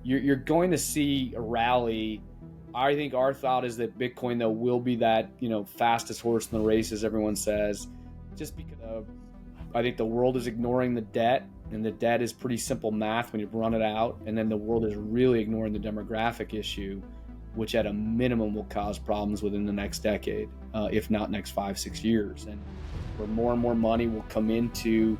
you're going to see a rally. I think our thought is that Bitcoin, though, will be that, fastest horse in the race, as everyone says, just because I think the world is ignoring the debt, and the debt is pretty simple math when you run it out. And then the world is really ignoring the demographic issue, which at a minimum will cause problems within the next decade, if not next 5-6 years. And where more and more money will come into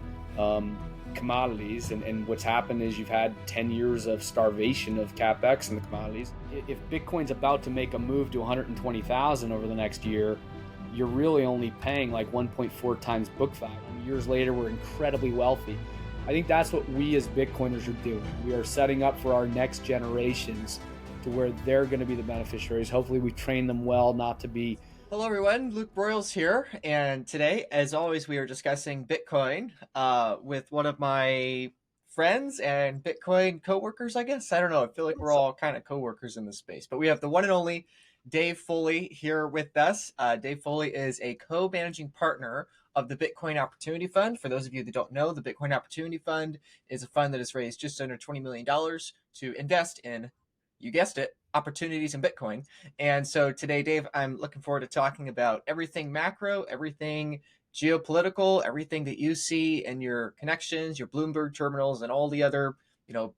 commodities, and what's happened is you've had 10 years of starvation of capex in the commodities. If Bitcoin's about to make a move to 120,000 over the next year, you're really only paying like 1.4 times book value. Years later, we're incredibly wealthy. I think that's what we as Bitcoiners are doing. We are setting up for our next generations to where they're going to be the beneficiaries. Hopefully we train them well not to be. Hello everyone, Luke Broyles here, and today, as always, we are discussing Bitcoin with one of my friends and Bitcoin co-workers, I guess. I don't know, I feel like we're all kind of co-workers in this space, but we have the one and only Dave Foley here with us. Dave Foley is a co-managing partner of the Bitcoin Opportunity Fund. For those of you that don't know, the Bitcoin Opportunity Fund is a fund that has raised just under $20 million to invest in, you guessed it, opportunities in Bitcoin. And so today, Dave, I'm looking forward to talking about everything macro, everything geopolitical, everything that you see in your connections, your Bloomberg terminals, and all the other,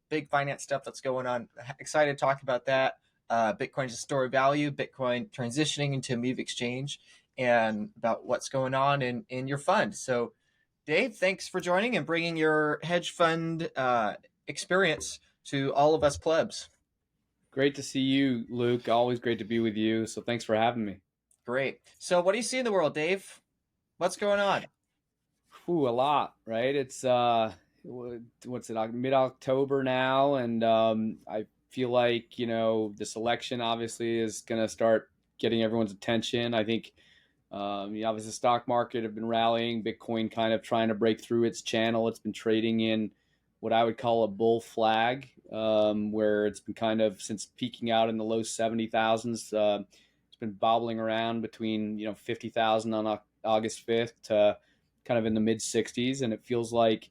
big finance stuff that's going on. Excited to talk about that. Bitcoin's a store of value, Bitcoin transitioning into a move exchange, and about what's going on in your fund. So, Dave, thanks for joining and bringing your hedge fund experience to all of us plebs. Great to see you, Luke. Always great to be with you. So thanks for having me. Great. So what do you see in the world, Dave? What's going on? A lot, right? It's what's it, mid-October now, and I feel like this election obviously is going to start getting everyone's attention. I think obviously the stock market have been rallying. Bitcoin kind of trying to break through its channel. It's been trading in what I would call a bull flag, where it's been kind of, since peaking out in the low 70,000s, it's been bobbling around between 50,000 on August 5th to kind of in the mid 60s, and it feels like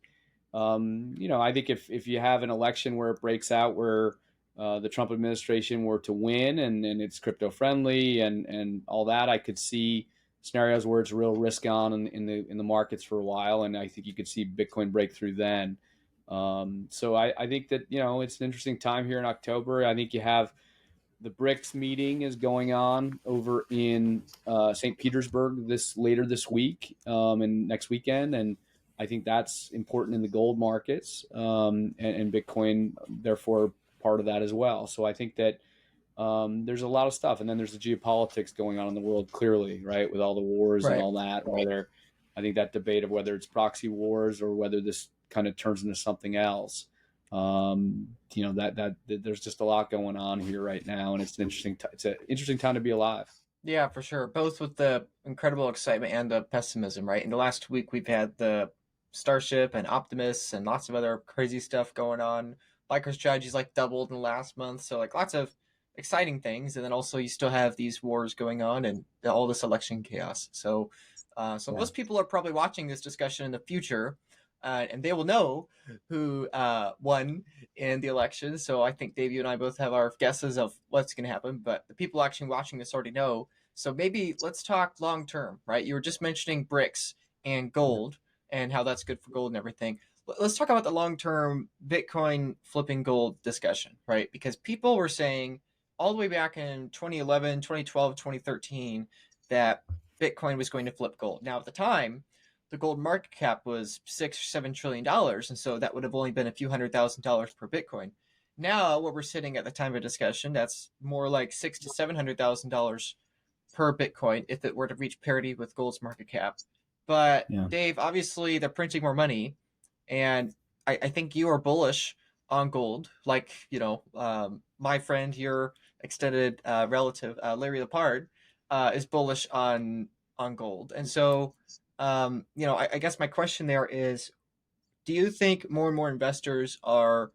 I think if you have an election where it breaks out, where the Trump administration were to win, and it's crypto friendly and all that, I could see scenarios where it's real risk on in the markets for a while, and I think you could see Bitcoin break through then. So I think that it's an interesting time here in October. I think you have the BRICS meeting is going on over in St. Petersburg later this week and next weekend, and I think that's important in the gold markets, and Bitcoin therefore part of that as well. So I think that there's a lot of stuff, and then there's the geopolitics going on in the world, clearly, right, with all the wars and all that. Whether I think that debate of whether it's proxy wars or whether this kind of turns into something else. That there's just a lot going on here right now, and it's an interesting time to be alive. Yeah, for sure. Both with the incredible excitement and the pessimism, right? In the last week, we've had the Starship and Optimus and lots of other crazy stuff going on. Microstrategy's like doubled in the last month, so like lots of exciting things. And then also you still have these wars going on and all this election chaos. So most people are probably watching this discussion in the future. And they will know who won in the election. So I think Dave, you and I both have our guesses of what's going to happen, but the people actually watching this already know. So maybe let's talk long term, right? You were just mentioning bricks and gold and how that's good for gold and everything. Let's talk about the long term Bitcoin flipping gold discussion, right? Because people were saying all the way back in 2011, 2012, 2013 that Bitcoin was going to flip gold. Now, at the time, the gold market cap was $6 or $7 trillion, and so that would have only been a few $100,000 per Bitcoin. Now, what we're sitting at the time of discussion, that's more like $600,000 to $700,000 per Bitcoin if it were to reach parity with gold's market cap. But Dave, obviously, they're printing more money, and I think you are bullish on gold. Like my friend, your extended relative, Larry Lepard, is bullish on gold, and so. I guess my question there is, do you think more and more investors are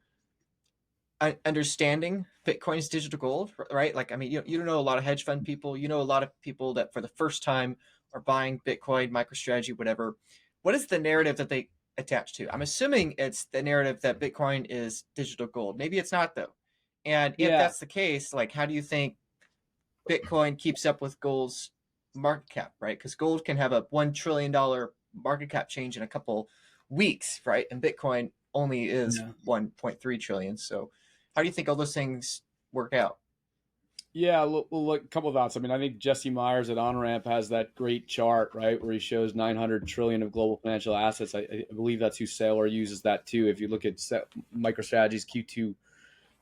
understanding Bitcoin's digital gold, right? Like, I mean, you know a lot of hedge fund people, a lot of people that for the first time are buying Bitcoin, MicroStrategy, whatever. What is the narrative that they attach to? I'm assuming it's the narrative that Bitcoin is digital gold. Maybe it's not, though. And if Yeah, that's the case, like, how do you think Bitcoin keeps up with gold's market cap, right? Because gold can have a $1 trillion market cap change in a couple weeks, right? And Bitcoin only is yeah, 1.3 trillion. So, how do you think all those things work out? yeah. Look, a couple of thoughts. I mean, I think Jesse Myers at OnRamp has that great chart, right, where he shows 900 trillion of global financial assets. I believe that's who Saylor uses that too. If you look at MicroStrategy's Q2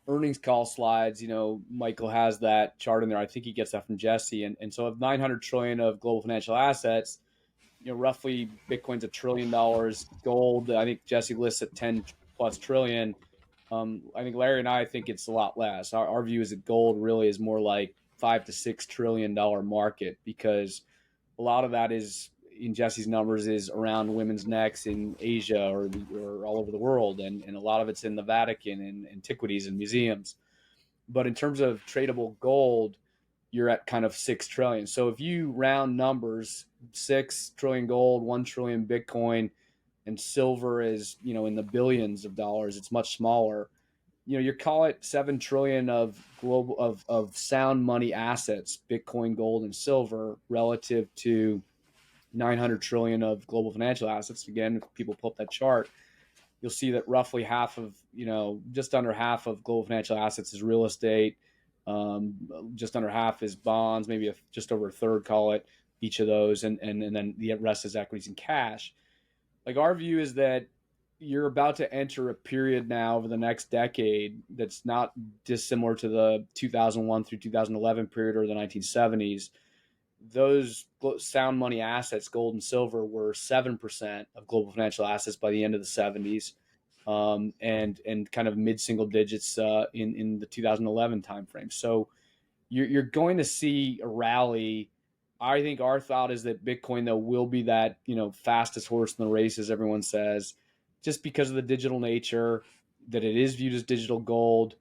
earnings call slides, Michael has that chart in there. I think he gets that from Jesse. And so of 900 trillion of global financial assets, roughly Bitcoin's $1 trillion, gold, I think Jesse lists at 10 plus trillion. I think Larry and I think it's a lot less. Our view is that gold really is more like $5 to $6 trillion market, because a lot of that is in Jesse's numbers is around women's necks in Asia or all over the world, and a lot of it's in the Vatican and antiquities and museums. But in terms of tradable gold, you're at kind of 6 trillion. So if you round numbers, 6 trillion gold, 1 trillion Bitcoin, and silver is in the billions of dollars. It's much smaller. You call it 7 trillion of global of sound money assets, Bitcoin, gold, and silver, relative to 900 trillion of global financial assets. Again, if people pull up that chart, you'll see that roughly half of, just under half of global financial assets is real estate. Just under half is bonds, maybe just over a third, call it, each of those. And then the rest is equities and cash. Like, our view is that you're about to enter a period now over the next decade that's not dissimilar to the 2001 through 2011 period or the 1970s. Those sound money assets, gold and silver, were 7% of global financial assets by the end of the 70s, and kind of mid single digits in the 2011 timeframe. So you're going to see a rally. I think our thought is that Bitcoin, though, will be that fastest horse in the race, as everyone says, just because of the digital nature, that it is viewed as digital gold.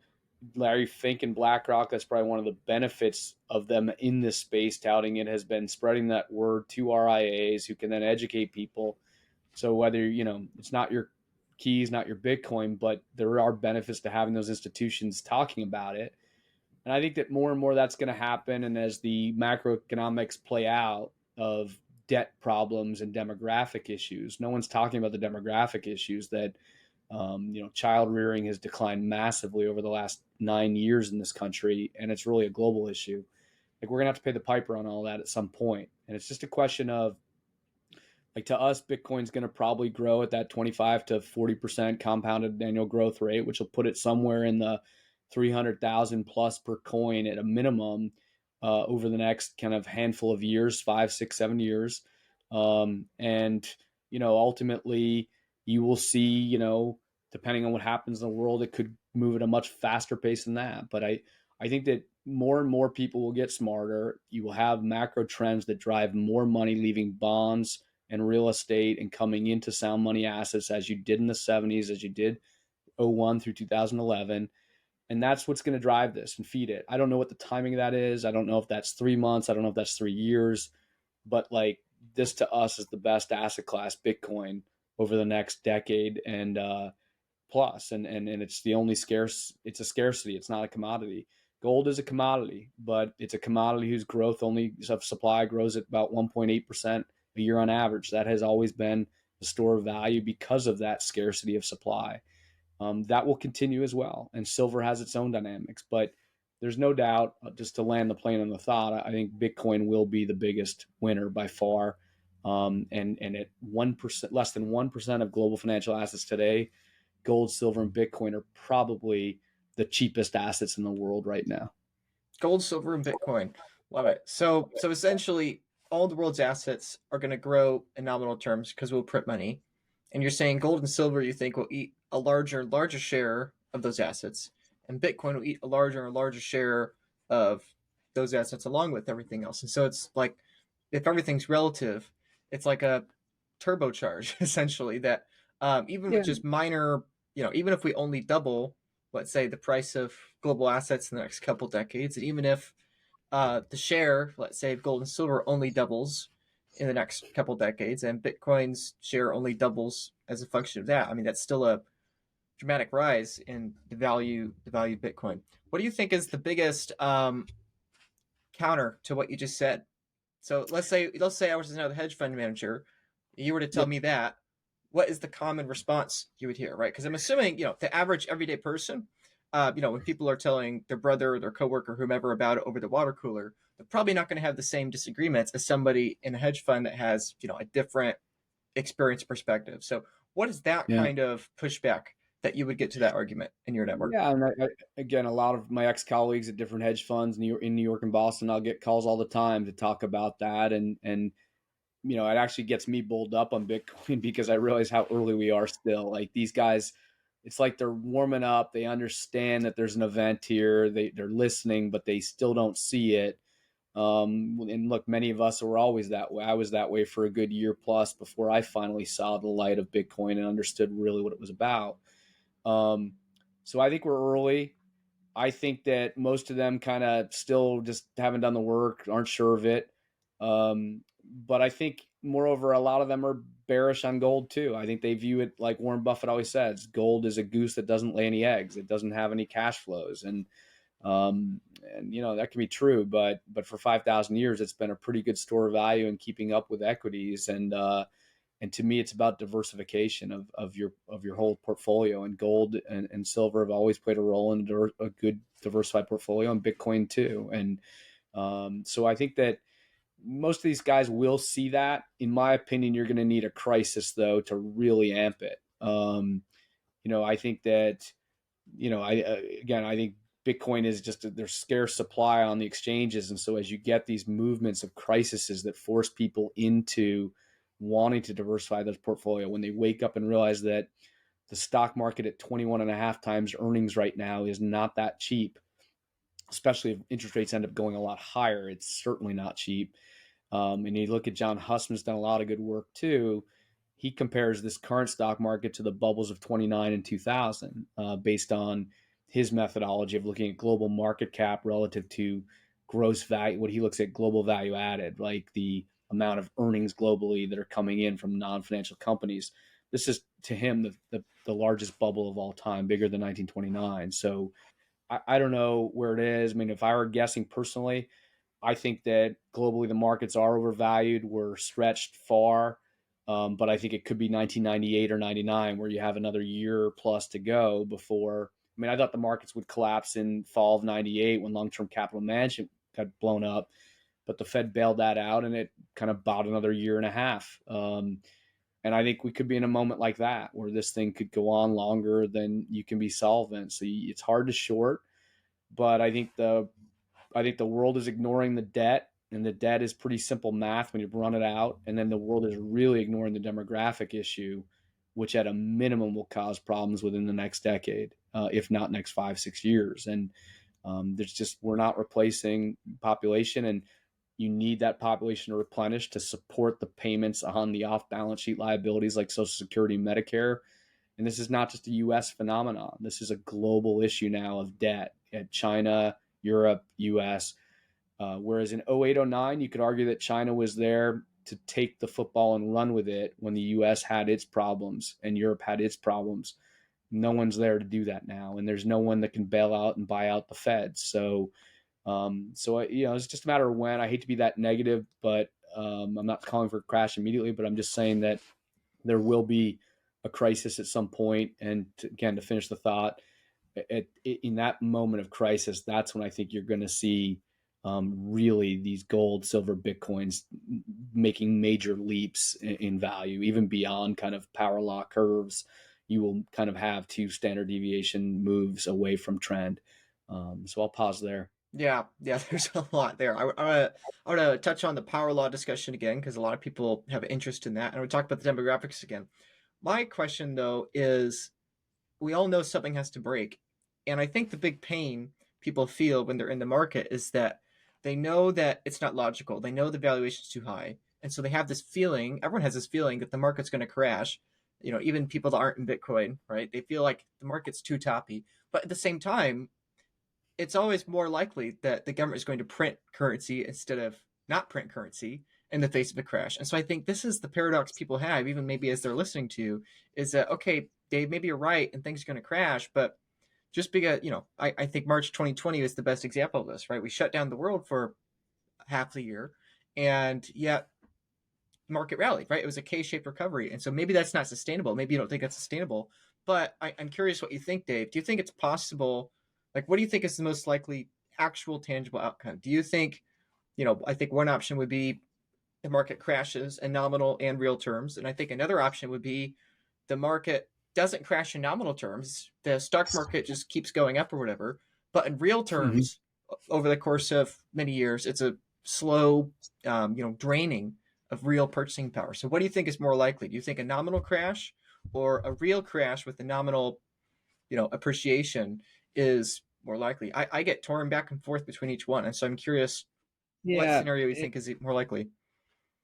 Larry Fink and BlackRock, that's probably one of the benefits of them in this space touting it, has been spreading that word to RIAs who can then educate people. So whether, it's not your keys, not your Bitcoin, but there are benefits to having those institutions talking about it. And I think that more and more that's going to happen. And as the macroeconomics play out of debt problems and demographic issues, no one's talking about the demographic issues that, child rearing has declined massively over the last 9 years in this country. And it's really a global issue. Like, we're going to have to pay the piper on all that at some point. And it's just a question of, like, to us, Bitcoin's going to probably grow at that 25 to 40% compounded annual growth rate, which will put it somewhere in the 300,000 plus per coin at a minimum over the next kind of handful of years, 5, 6, 7 years. And, ultimately you will see, depending on what happens in the world, it could move at a much faster pace than that. But I think that more and more people will get smarter. You will have macro trends that drive more money leaving bonds and real estate and coming into sound money assets, as you did in the 70s, as you did 01 through 2011. And that's what's going to drive this and feed it. I don't know what the timing of that is. I don't know if that's 3 months. I don't know if that's 3 years. But like, this to us is the best asset class, Bitcoin, over the next decade and plus. And it's the only scarce. It's a scarcity. It's not a commodity. Gold is a commodity, but it's a commodity whose growth only of supply grows at about 1.8% a year on average. That has always been the store of value because of that scarcity of supply. That will continue as well. And silver has its own dynamics, but there's no doubt, just to land the plane on the thought, I think Bitcoin will be the biggest winner by far. And at 1%, less than 1% of global financial assets today, gold, silver, and Bitcoin are probably the cheapest assets in the world right now. Gold, silver, and Bitcoin. Love it. So essentially, all the world's assets are going to grow in nominal terms because we'll print money. And you're saying gold and silver, you think, will eat a larger and larger share of those assets, and Bitcoin will eat a larger and larger share of those assets along with everything else. And so it's like, if everything's relative, it's like a turbocharge essentially. That even with Yeah. just minor, even if we only double, let's say, the price of global assets in the next couple decades, and even if the share, let's say, of gold and silver only doubles in the next couple decades, and Bitcoin's share only doubles as a function of that, I mean, that's still a dramatic rise in the value of Bitcoin. What do you think is the biggest counter to what you just said? So let's say I was another hedge fund manager. You were to tell Yep. me that. What is the common response you would hear, right? Because I'm assuming the average everyday person, when people are telling their brother, or their coworker, whomever about it over the water cooler, they're probably not going to have the same disagreements as somebody in a hedge fund that has a different experience perspective. So, what is that Yeah. kind of pushback that you would get to that argument in your network? Yeah, and again, a lot of my ex-colleagues at different hedge funds in New York and Boston, I'll get calls all the time to talk about that, and it actually gets me bulled up on Bitcoin because I realize how early we are still. Like these guys, it's like they're warming up. They understand that there's an event here. They're listening, but they still don't see it. And look, many of us were always that way. I was that way for a good year plus before I finally saw the light of Bitcoin and understood really what it was about. Um, so I think we're early. I think that most of them kind of still just haven't done the work, aren't sure of it. But I think, moreover, a lot of them are bearish on gold too. I think they view it like Warren Buffett always says: gold is a goose that doesn't lay any eggs. It doesn't have any cash flows, um, and that can be true. But for 5,000 years, it's been a pretty good store of value in keeping up with equities, and to me it's about diversification of your whole portfolio, and gold and silver have always played a role in a good diversified portfolio, and Bitcoin too. And so I think that most of these guys will see that. In my opinion, you're going to need a crisis though to really amp it. I think that I think Bitcoin is there's scarce supply on the exchanges, and so as you get these movements of crises that force people into wanting to diversify their portfolio, when they wake up and realize that the stock market at 21 and a half times earnings right now is not that cheap, especially if interest rates end up going a lot higher. It's certainly not cheap. And you look at John Hussman's done a lot of good work too. He compares this current stock market to the bubbles of 29 and 2000, based on his methodology of looking at global market cap relative to gross value, what he looks at global value added, like the amount of earnings globally that are coming in from non-financial companies. This is, to him, the largest bubble of all time, bigger than 1929. So I don't know where it is. I mean, if I were guessing personally, I think that globally the markets are overvalued. We're stretched far, but I think it could be 1998 or 99 where you have another year plus to go before. I mean, I thought the markets would collapse in fall of 98 when long-term capital management got blown up, but the Fed bailed that out and it kind of bought another year and a half. And I think we could be in a moment like that where this thing could go on longer than you can be solvent. So it's hard to short, but I think the world is ignoring the debt, and the debt is pretty simple math when you run it out. And then the world is really ignoring the demographic issue, which at a minimum will cause problems within the next decade, if not next 5, 6 years. And we're not replacing population, and you need that population to replenish to support the payments on the off balance sheet liabilities like Social Security and Medicare. And this is not just a US phenomenon. This is a global issue now of debt at China, Europe, US. Whereas in 08, 09, you could argue that China was there to take the football and run with it when the US had its problems and Europe had its problems. No one's there to do that now, and there's no one that can bail out and buy out the Feds. So it's just a matter of when. I hate to be that negative, but I'm not calling for a crash immediately. But I'm just saying that there will be a crisis at some point. And again, to finish the thought, in that moment of crisis, that's when I think you're going to see really these gold, silver, Bitcoins making major leaps in value, even beyond kind of power law curves. You will kind of have two standard deviation moves away from trend. So I'll pause there. Yeah, yeah, there's a lot there. I want to touch on the power law discussion again because a lot of people have interest in that, and we talk about the demographics again. My question though is, we all know something has to break, and I think the big pain people feel when they're in the market is that they know that it's not logical. They know the valuation's too high, and so they have this feeling. Everyone has this feeling that the market's going to crash. Even people that aren't in Bitcoin, right? They feel like the market's too toppy, but at the same time it's always more likely that the government is going to print currency instead of not print currency in the face of a crash. And so I think this is the paradox people have, even maybe as they're listening to, is that, okay, Dave, maybe you're right and things are going to crash, but just because, I think March 2020 is the best example of this, right? We shut down the world for half the year, and yet market rallied, right? It was a K-shaped recovery. And so maybe that's not sustainable. Maybe you don't think that's sustainable. But I'm curious what you think, Dave. Do you think it's possible? Like, what do you think is the most likely actual tangible outcome? Do you think, I think one option would be the market crashes in nominal and real terms. And I think another option would be the market doesn't crash in nominal terms. The stock market just keeps going up or whatever. But in real Mhm. terms, over the course of many years, it's a slow, draining of real purchasing power. So what do you think is more likely? Do you think a nominal crash or a real crash with the nominal, appreciation is more likely? I get torn back and forth between each one. And so I'm curious what Yeah, scenario you think is more likely.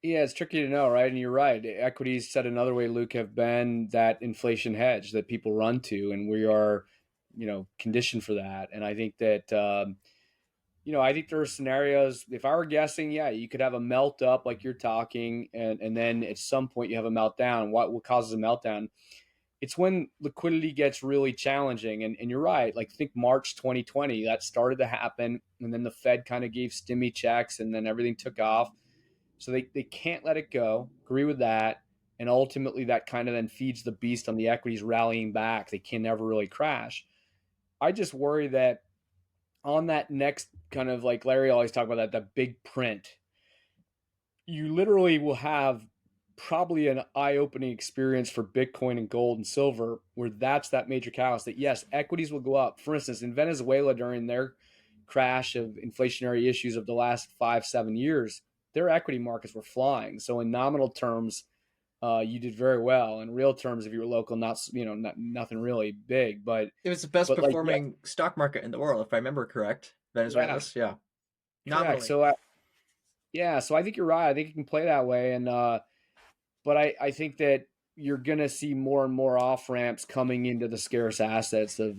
yeah, it's tricky to know, right? And you're right. Equities, said another way, Luke, have been that inflation hedge that people run to, and we are, conditioned for that. And I think that, I think there are scenarios. If I were guessing, yeah, you could have a melt up like you're talking, and then at some point you have a meltdown. What causes a meltdown? It's when liquidity gets really challenging. And you're right. Like, think March 2020, that started to happen, and then the Fed kind of gave stimmy checks, and then everything took off. So they can't let it go. Agree with that. And ultimately, that kind of then feeds the beast on the equities rallying back. They can never really crash. I just worry that on that next kind of, like Larry always talk about, that big print, you literally will have probably an eye-opening experience for Bitcoin and gold and silver, where that's that major catalyst that yes, equities will go up. For instance, in Venezuela during their crash of inflationary issues of the last 5-7 years, their equity markets were flying. So in nominal terms, you did very well. In real terms, if you were local, nothing really big, but It was the best like, yeah, performing stock market in the world, if I remember correct. yeah, Venezuela's, yeah, correct. nominally. So yeah, so I think you're right. I think it can play that way, and but I think that you're going to see more and more off ramps coming into the scarce assets of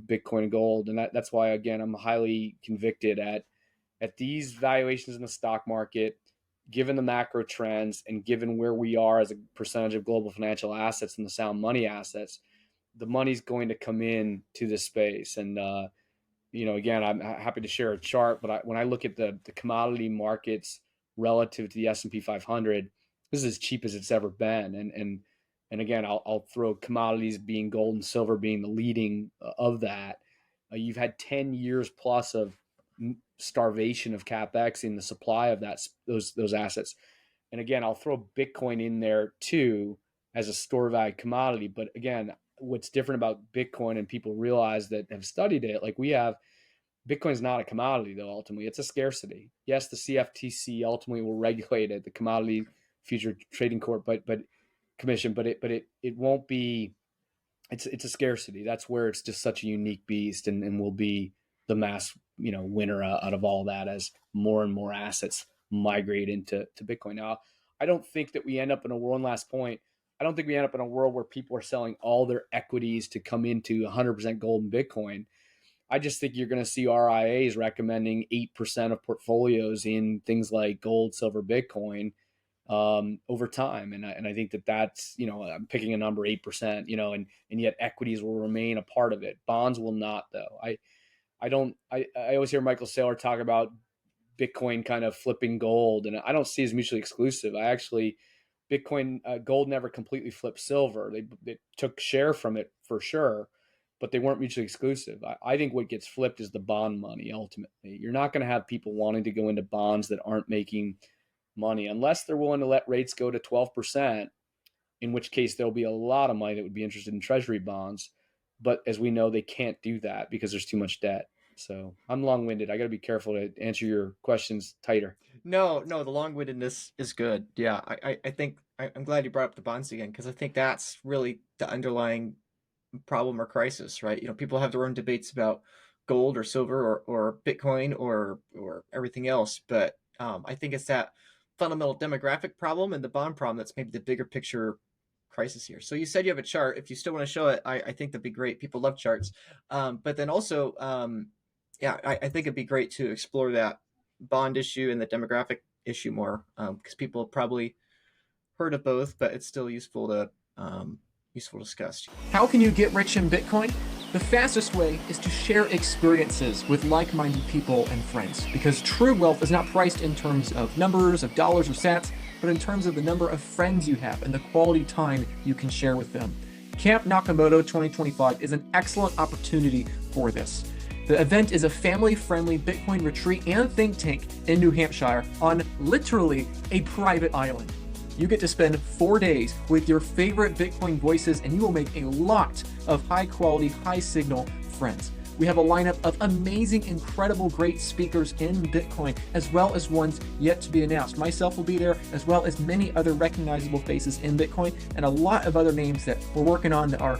Bitcoin and gold, and that's why, again, I'm highly convicted at these valuations in the stock market, given the macro trends and given where we are as a percentage of global financial assets and the sound money assets. The money's going to come in to this space, and again, I'm happy to share a chart, but when I look at the commodity markets relative to the S&P 500, this is as cheap as it's ever been. And again, I'll throw commodities being gold and silver being the leading of that. You've had 10 years plus of starvation of capex in the supply of those assets. And again, I'll throw Bitcoin in there too as a store value commodity. But again, what's different about Bitcoin, and people realize that have studied it, like we have, Bitcoin's not a commodity though. Ultimately, it's a scarcity. Yes, the CFTC ultimately will regulate it, the Commodity Future Trading Corp, but commission, but it won't be. It's a scarcity. That's where it's just such a unique beast, and will be the mass winner out of all that as more and more assets migrate into Bitcoin. Now, I don't think that we end up in a world. Last point. I don't think we end up in a world where people are selling all their equities to come into 100% gold and Bitcoin. I just think you're going to see RIAs recommending 8% of portfolios in things like gold, silver, Bitcoin over time. And I think that's, I'm picking a number, 8%, and yet equities will remain a part of it. Bonds will not, though. I always hear Michael Saylor talk about Bitcoin kind of flipping gold, and I don't see as mutually exclusive. Bitcoin, gold never completely flipped silver. They took share from it for sure, but they weren't mutually exclusive. I think what gets flipped is the bond money. Ultimately, you're not going to have people wanting to go into bonds that aren't making money unless they're willing to let rates go to 12%, in which case there'll be a lot of money that would be interested in treasury bonds. But as we know, they can't do that because there's too much debt. So I'm long-winded. I got to be careful to answer your questions tighter. No, no, the long-windedness is good. Yeah, I think I'm glad you brought up the bonds again because I think that's really the underlying problem or crisis, right? People have their own debates about gold or silver or Bitcoin or everything else, but I think it's that fundamental demographic problem and the bond problem that's maybe the bigger picture crisis here. So you said you have a chart. If you still want to show it, I think that'd be great. People love charts, but then also, yeah, I think it'd be great to explore that bond issue and the demographic issue more because people have probably heard of both, but it's still useful to discuss. How can you get rich in Bitcoin? The fastest way is to share experiences with like-minded people and friends, because true wealth is not priced in terms of numbers, of dollars or sats, but in terms of the number of friends you have and the quality time you can share with them. Camp Nakamoto 2025 is an excellent opportunity for this. The event is a family-friendly Bitcoin retreat and think tank in New Hampshire on literally a private island. You get to spend 4 days with your favorite Bitcoin voices, and you will make a lot of high-quality, high-signal friends. We have a lineup of amazing, incredible, great speakers in Bitcoin, as well as ones yet to be announced. Myself will be there, as well as many other recognizable faces in Bitcoin, and a lot of other names that we're working on that are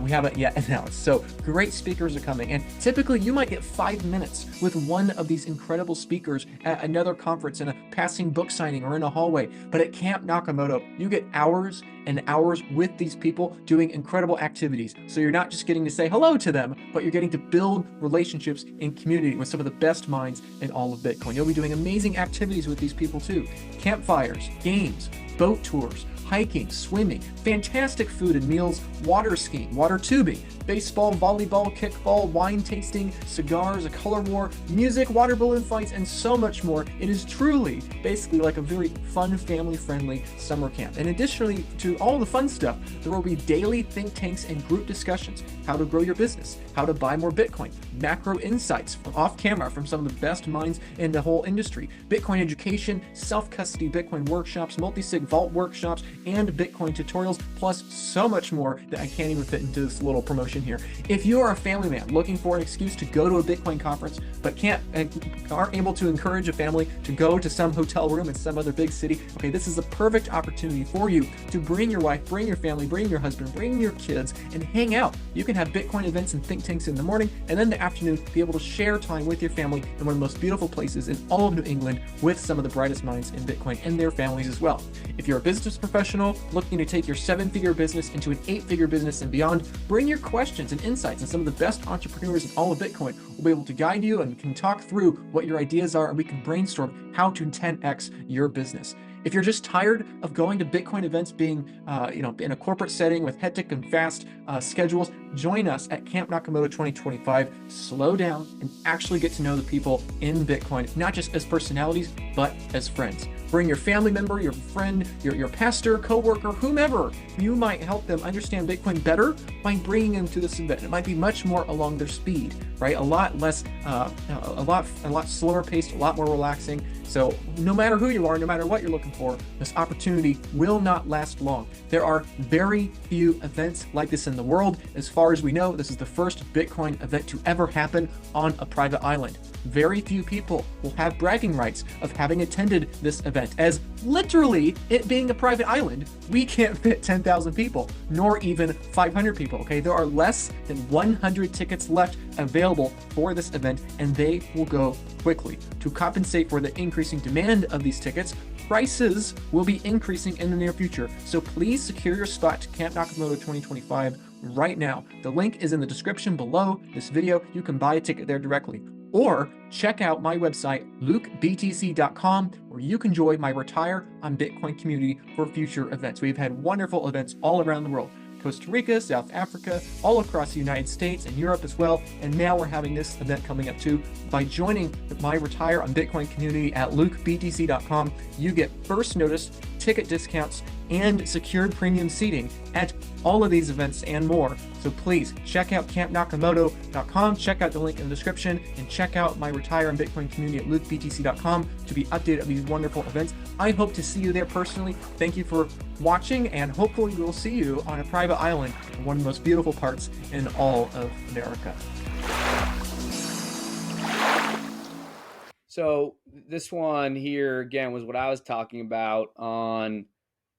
we haven't yet announced. So great speakers are coming, and typically you might get 5 minutes with one of these incredible speakers at another conference, in a passing book signing, or in a hallway. But at Camp Nakamoto, you get hours and hours with these people doing incredible activities. So you're not just getting to say hello to them, but you're getting to build relationships in community with some of the best minds in all of Bitcoin. You'll be doing amazing activities with these people too. Campfires, games, boat tours, hiking, swimming, fantastic food and meals, water skiing, water tubing, baseball, volleyball, kickball, wine tasting, cigars, a color war, music, water balloon fights, and so much more. It is truly basically like a very fun, family-friendly summer camp. And additionally to all the fun stuff, there will be daily think tanks and group discussions: how to grow your business, how to buy more Bitcoin, macro insights from off camera from some of the best minds in the whole industry, Bitcoin education, self-custody Bitcoin workshops, multi-sig vault workshops, and Bitcoin tutorials, plus so much more that I can't even fit into this little promotion here. If you are a family man looking for an excuse to go to a Bitcoin conference, but aren't able to encourage a family to go to some hotel room in some other big city, okay, this is a perfect opportunity for you to bring your wife, bring your family, bring your husband, bring your kids, and hang out. You can have Bitcoin events and think tanks in the morning, and then the afternoon be able to share time with your family in one of the most beautiful places in all of New England with some of the brightest minds in Bitcoin and their families as well. If you're a business professional looking to take your 7-figure business into an 8-figure business and beyond, bring your questions and insights, and some of the best entrepreneurs in all of Bitcoin will be able to guide you and can talk through what your ideas are, and we can brainstorm how to 10x your business. If you're just tired of going to Bitcoin events being, in a corporate setting with hectic and fast schedules, join us at Camp Nakamoto 2025. Slow down and actually get to know the people in Bitcoin, not just as personalities, but as friends. Bring your family member, your friend, your pastor, coworker, whomever. You might help them understand Bitcoin better by bringing them to this event. It might be much more along their speed, right? A lot less, a lot slower paced, a lot more relaxing. So no matter who you are, no matter what you're looking for, this opportunity will not last long. There are very few events like this in the world. As far as we know, this is the first Bitcoin event to ever happen on a private island. Very few people will have bragging rights of having attended this event, as literally it being a private island, we can't fit 10,000 people, nor even 500 people, okay? There are less than 100 tickets left available for this event, and they will go quickly. To compensate for the increasing demand of these tickets, prices will be increasing in the near future. So please secure your spot to Camp Nakamoto 2025 right now. The link is in the description below this video. You can buy a ticket there directly. Or check out my website, lukebtc.com, where you can join my Retire on Bitcoin community for future events. We've had wonderful events all around the world. Costa Rica, South Africa, all across the United States and Europe as well. And now we're having this event coming up too. By joining my Retire on Bitcoin community at lukebtc.com, you get first notice, ticket discounts, and secured premium seating at all of these events and more. So please check out campnakamoto.com, check out the link in the description, and check out my Retire on Bitcoin community at lukebtc.com to be updated on these wonderful events. I hope to see you there personally. Thank you for watching, and hopefully we'll see you on a private island in one of the most beautiful parts in all of America. So this one here again was what I was talking about on.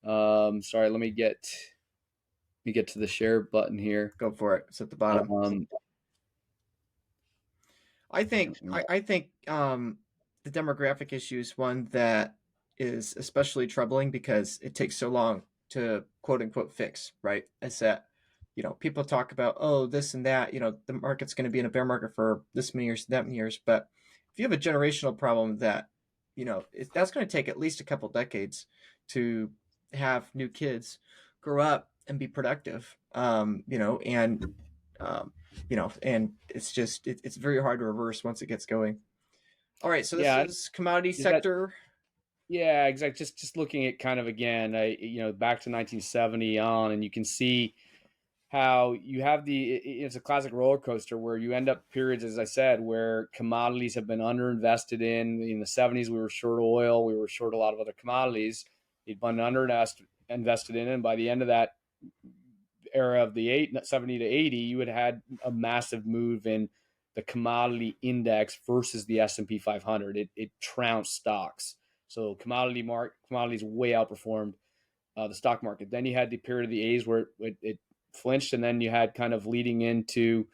Sorry, let me get to the share button here. Go for it. It's at the bottom. I think the demographic issue is one that is especially troubling because it takes so long to quote unquote fix, right? It's that, people talk about, oh, this and that, the market's going to be in a bear market for this many years, that many years. But if you have a generational problem that, that's going to take at least a couple decades to have new kids grow up and be productive, and and it's just it's very hard to reverse once it gets going. All right, so this Yeah, is commodity is that sector. yeah, exactly. Just looking at kind of again, back to 1970 on, and you can see how you have it's a classic roller coaster where you end up periods, as I said, where commodities have been underinvested in. In the 70s, we were short oil, we were short a lot of other commodities. You'd been underinvested in, and by the end of that era of the 70 to 80, you had a massive move in the commodity index versus the S&P 500. It trounced stocks. So commodities way outperformed the stock market. Then you had the period of the A's where it flinched, and then you had kind of leading into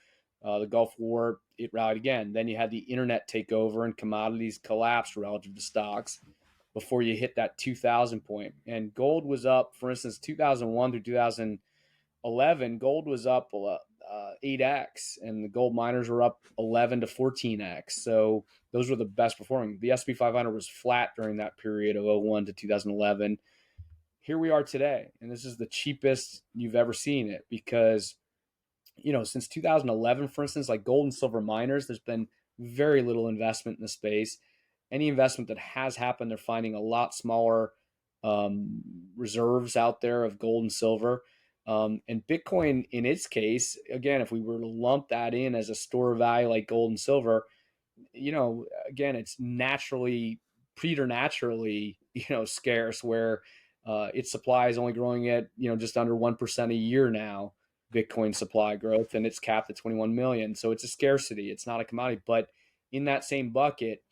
the Gulf War, it rallied again. Then you had the internet take over and commodities collapsed relative to stocks before you hit that 2000 point. And gold was up, for instance, 2001 through 2011, gold was up 8x, and the gold miners were up 11 to 14x. So those were the best performing. The S&P 500 was flat during that period of 01 to 2011. Here we are today, and this is the cheapest you've ever seen it because, since 2011, for instance, like gold and silver miners, there's been very little investment in the space. Any investment that has happened, they're finding a lot smaller reserves out there of gold and silver. And Bitcoin, in its case, again, if we were to lump that in as a store of value like gold and silver, again, it's preternaturally, scarce, where its supply is only growing at, just under 1% a year now, Bitcoin supply growth, and it's capped at 21 million. So it's a scarcity. It's not a commodity. But in that same bucket,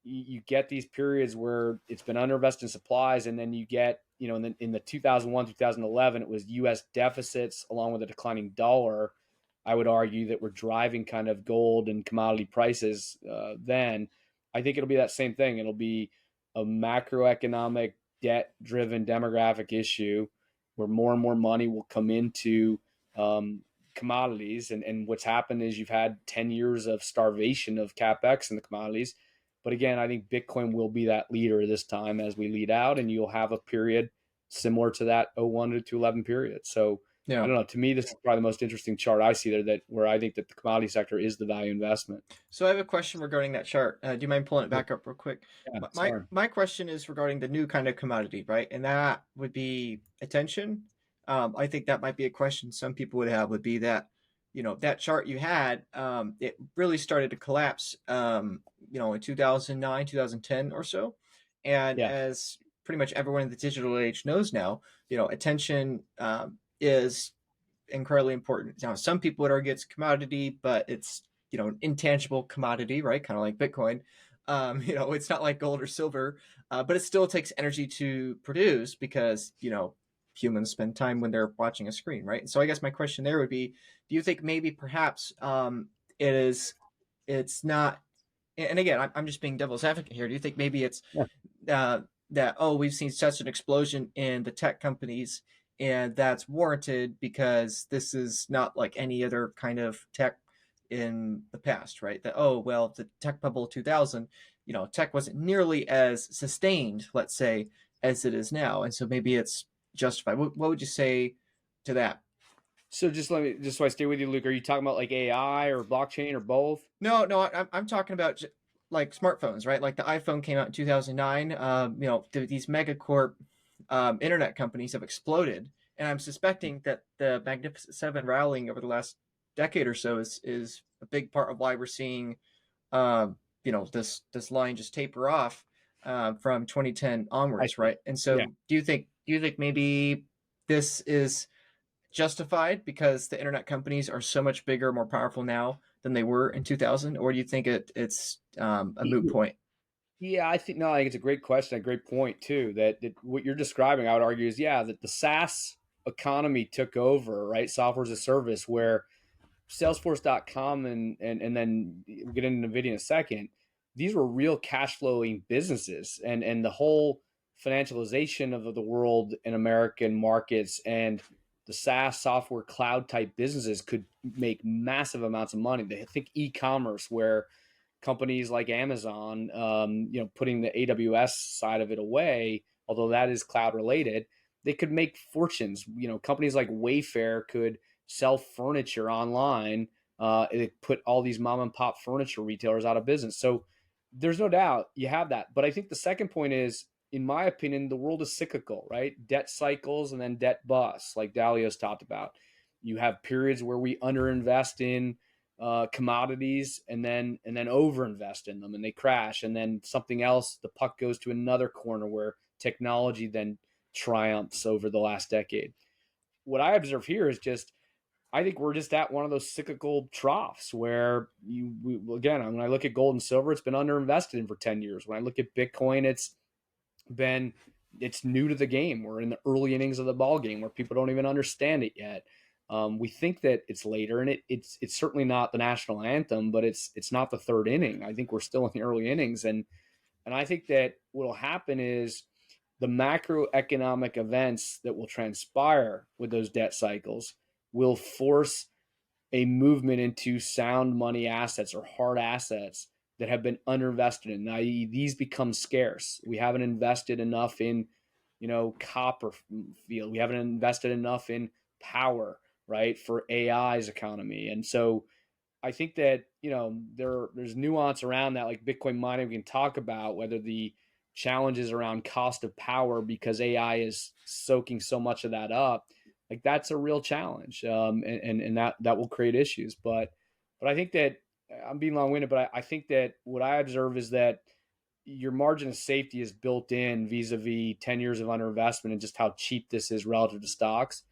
you get these periods where it's been underinvested in supplies, and then you get, in the 2001, 2011, it was U.S. deficits along with a declining dollar. I would argue that we're driving kind of gold and commodity prices. Then I think it'll be that same thing. It'll be a macroeconomic debt-driven demographic issue where more and more money will come into commodities. And what's happened is you've had 10 years of starvation of capex in the commodities. But again, I think Bitcoin will be that leader this time as we lead out, and you'll have a period similar to that 01 to 11 period. So Yeah. I don't know. To me, this is probably the most interesting chart I see there, where I think that the commodity sector is the value investment. So I have a question regarding that chart. Do you mind pulling it back up real quick? Yeah, my question is regarding the new kind of commodity, right? And that would be attention. I think that might be a question some people would have, would be that, that chart you had, it really started to collapse, in 2009, 2010 or so. And yeah. as pretty much everyone in the digital age knows now, attention is incredibly important. Now, some people would argue it's a commodity, but it's, an intangible commodity, right? Kind of like Bitcoin. It's not like gold or silver, but it still takes energy to produce because, humans spend time when they're watching a screen, right? And so I guess my question there would be, do you think maybe perhaps it's not, and again, I'm just being devil's advocate here. Do you think maybe it's that, we've seen such an explosion in the tech companies and that's warranted because this is not like any other kind of tech in the past, right? That, the tech bubble 2000, tech wasn't nearly as sustained, let's say, as it is now. And so maybe it's justified. What would you say to that? So just so I stay with you, Luke, are you talking about like AI or blockchain or both? No, I'm talking about like smartphones, right? Like the iPhone came out in 2009. These megacorp internet companies have exploded, and I'm suspecting that the Magnificent Seven rallying over the last decade or so is a big part of why we're seeing this line just taper off from 2010 onwards, right? And so Yeah. do you think maybe this is justified because the internet companies are so much bigger, more powerful now than they were in 2000, or do you think it's a moot point? Yeah, I think it's a great question, a great point too. That what you're describing, I would argue, is that the SaaS economy took over, right? Software as a service, where Salesforce.com and then we'll get into NVIDIA in a second. These were real cash flowing businesses, and the whole financialization of the world in American markets and the SaaS software cloud type businesses could make massive amounts of money. They think e-commerce, where companies like Amazon, putting the AWS side of it away, although that is cloud related, they could make fortunes. Companies like Wayfair could sell furniture online It put all these mom and pop furniture retailers out of business. So there's no doubt you have that. But I think the second point is, in my opinion, the world is cyclical, right? Debt cycles and then debt busts, like Dalio's talked about. You have periods where we underinvest in commodities and then overinvest in them, and they crash, and then something else, the puck goes to another corner where technology then triumphs over the last decade. What I observe here is just, I think we're just at one of those cyclical troughs where again, when I look at gold and silver, it's been underinvested in for 10 years. When I look at Bitcoin, it's new to the game. We're in the early innings of the ball game where people don't even understand it yet. We think that it's later, and it's certainly not the national anthem, but it's not the third inning. I think we're still in the early innings, and I think that what will happen is the macroeconomic events that will transpire with those debt cycles will force a movement into sound money assets or hard assets that have been underinvested in, i.e., these become scarce. We haven't invested enough in, copper field. We haven't invested enough in power, right, for AI's economy. And so I think that there's nuance around that, like Bitcoin mining. We can talk about whether the challenges around cost of power because AI is soaking so much of that up. Like that's a real challenge, and that will create issues. But I think that I'm being long winded, but I think that what I observe is that your margin of safety is built in vis-a-vis 10 years of underinvestment and just how cheap this is relative to stocks.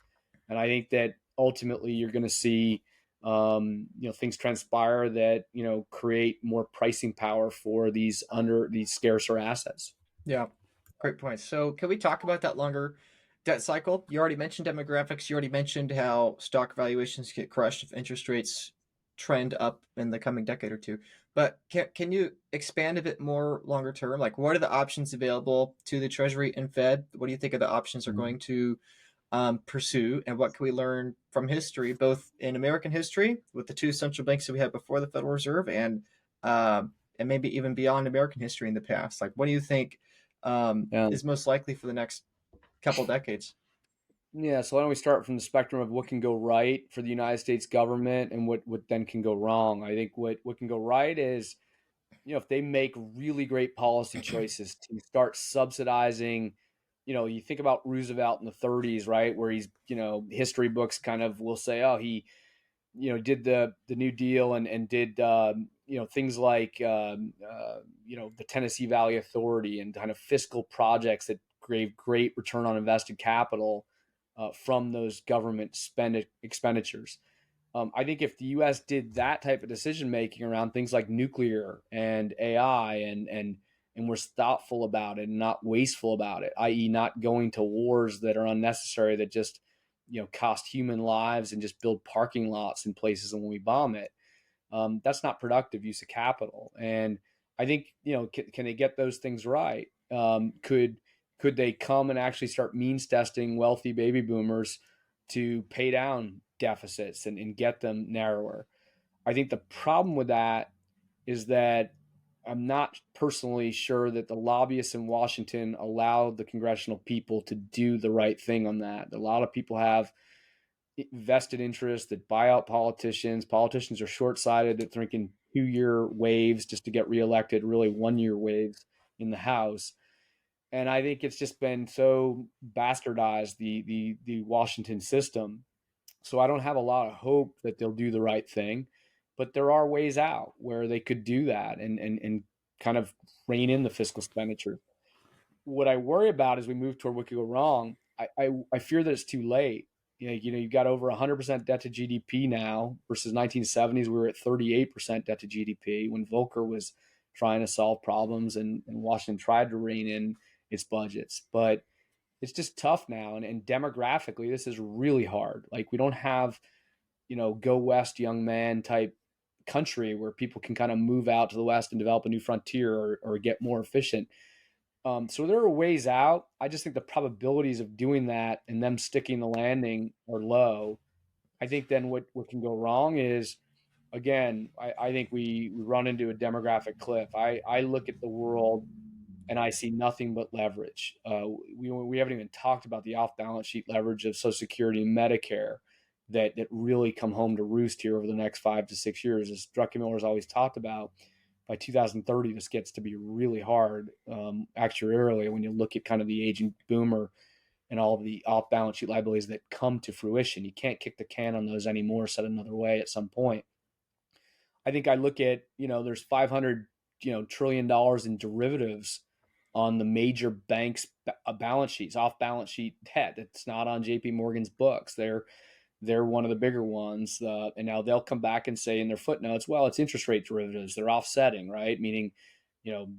And I think that ultimately you're going to see things transpire that create more pricing power for these scarcer assets. Yeah, great point. So can we talk about that longer debt cycle? You already mentioned demographics. You already mentioned how stock valuations get crushed if interest rates trend up in the coming decade or two. But can you expand a bit more longer term? Like, what are the options available to the Treasury and Fed? What do you think of the options are going to pursue, and what can we learn from history, both in American history with the two central banks that we had before the Federal Reserve, and maybe even beyond American history in the past? Like, what do you think is most likely for the next couple decades? Yeah, so why don't we start from the spectrum of what can go right for the United States government and what then can go wrong. I think what can go right is, if they make really great policy choices to start subsidizing, you think about Roosevelt in the 30s, right, where he's, history books kind of will say, oh, he, did the New Deal and did, things like, the Tennessee Valley Authority and kind of fiscal projects that gave great return on invested capital from those government expenditures. I think if the U.S. did that type of decision making around things like nuclear and AI and was thoughtful about it and not wasteful about it, i.e., not going to wars that are unnecessary, that just cost human lives and just build parking lots in places, and when we bomb it, that's not productive use of capital. And I think can they get those things right? Could they come and actually start means testing wealthy baby boomers to pay down deficits and get them narrower? I think the problem with that is that I'm not personally sure that the lobbyists in Washington allow the congressional people to do the right thing on that. A lot of people have vested interests that buy out politicians. Politicians are short-sighted. They're thinking 2-year waves just to get reelected, really 1-year waves in the House. And I think it's just been so bastardized, the Washington system. So I don't have a lot of hope that they'll do the right thing, but there are ways out where they could do that and kind of rein in the fiscal expenditure. What I worry about as we move toward what could go wrong, I fear that it's too late. You've got over 100% debt to GDP now versus 1970s. We were at 38% debt to GDP when Volcker was trying to solve problems and Washington tried to rein in its budgets. But it's just tough now. And demographically, this is really hard. Like, we don't have, go west young man type country where people can kind of move out to the west and develop a new frontier or get more efficient. So there are ways out. I just think the probabilities of doing that and them sticking the landing are low. I think then what can go wrong is, again, I think we run into a demographic cliff. I look at the world and I see nothing but leverage. We haven't even talked about the off-balance sheet leverage of Social Security and Medicare. that really come home to roost here over the next 5 to 6 years. As Druckenmiller's always talked about, by 2030, this gets to be really hard actuarially when you look at kind of the aging boomer and all of the off balance sheet liabilities that come to fruition. You can't kick the can on those anymore, said another way at some point. I think I look at, there's 500, trillion dollars in derivatives on the major banks' balance sheets, off balance sheet debt. It's not on JP Morgan's books. They're one of the bigger ones. And now they'll come back and say in their footnotes, well, it's interest rate derivatives. They're offsetting, right? Meaning,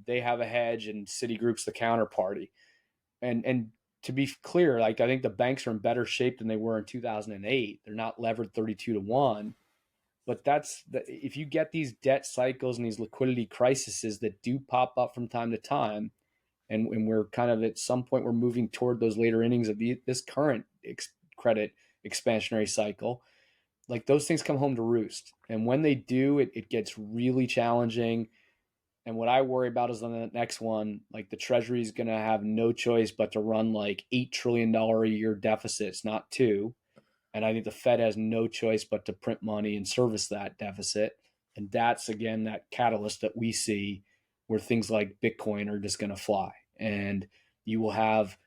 they have a hedge and Citigroup's the counterparty. And to be clear, like, I think the banks are in better shape than they were in 2008. They're not levered 32-1. But if you get these debt cycles and these liquidity crises that do pop up from time to time, and we're kind of at some point we're moving toward those later innings of this current credit expansionary cycle, like, those things come home to roost. And when they do, it gets really challenging. And what I worry about is on the next one, like, the Treasury is going to have no choice but to run like $8 trillion a year deficits, not two. And I think the Fed has no choice but to print money and service that deficit. And that's, again, that catalyst that we see where things like Bitcoin are just going to fly. And you will have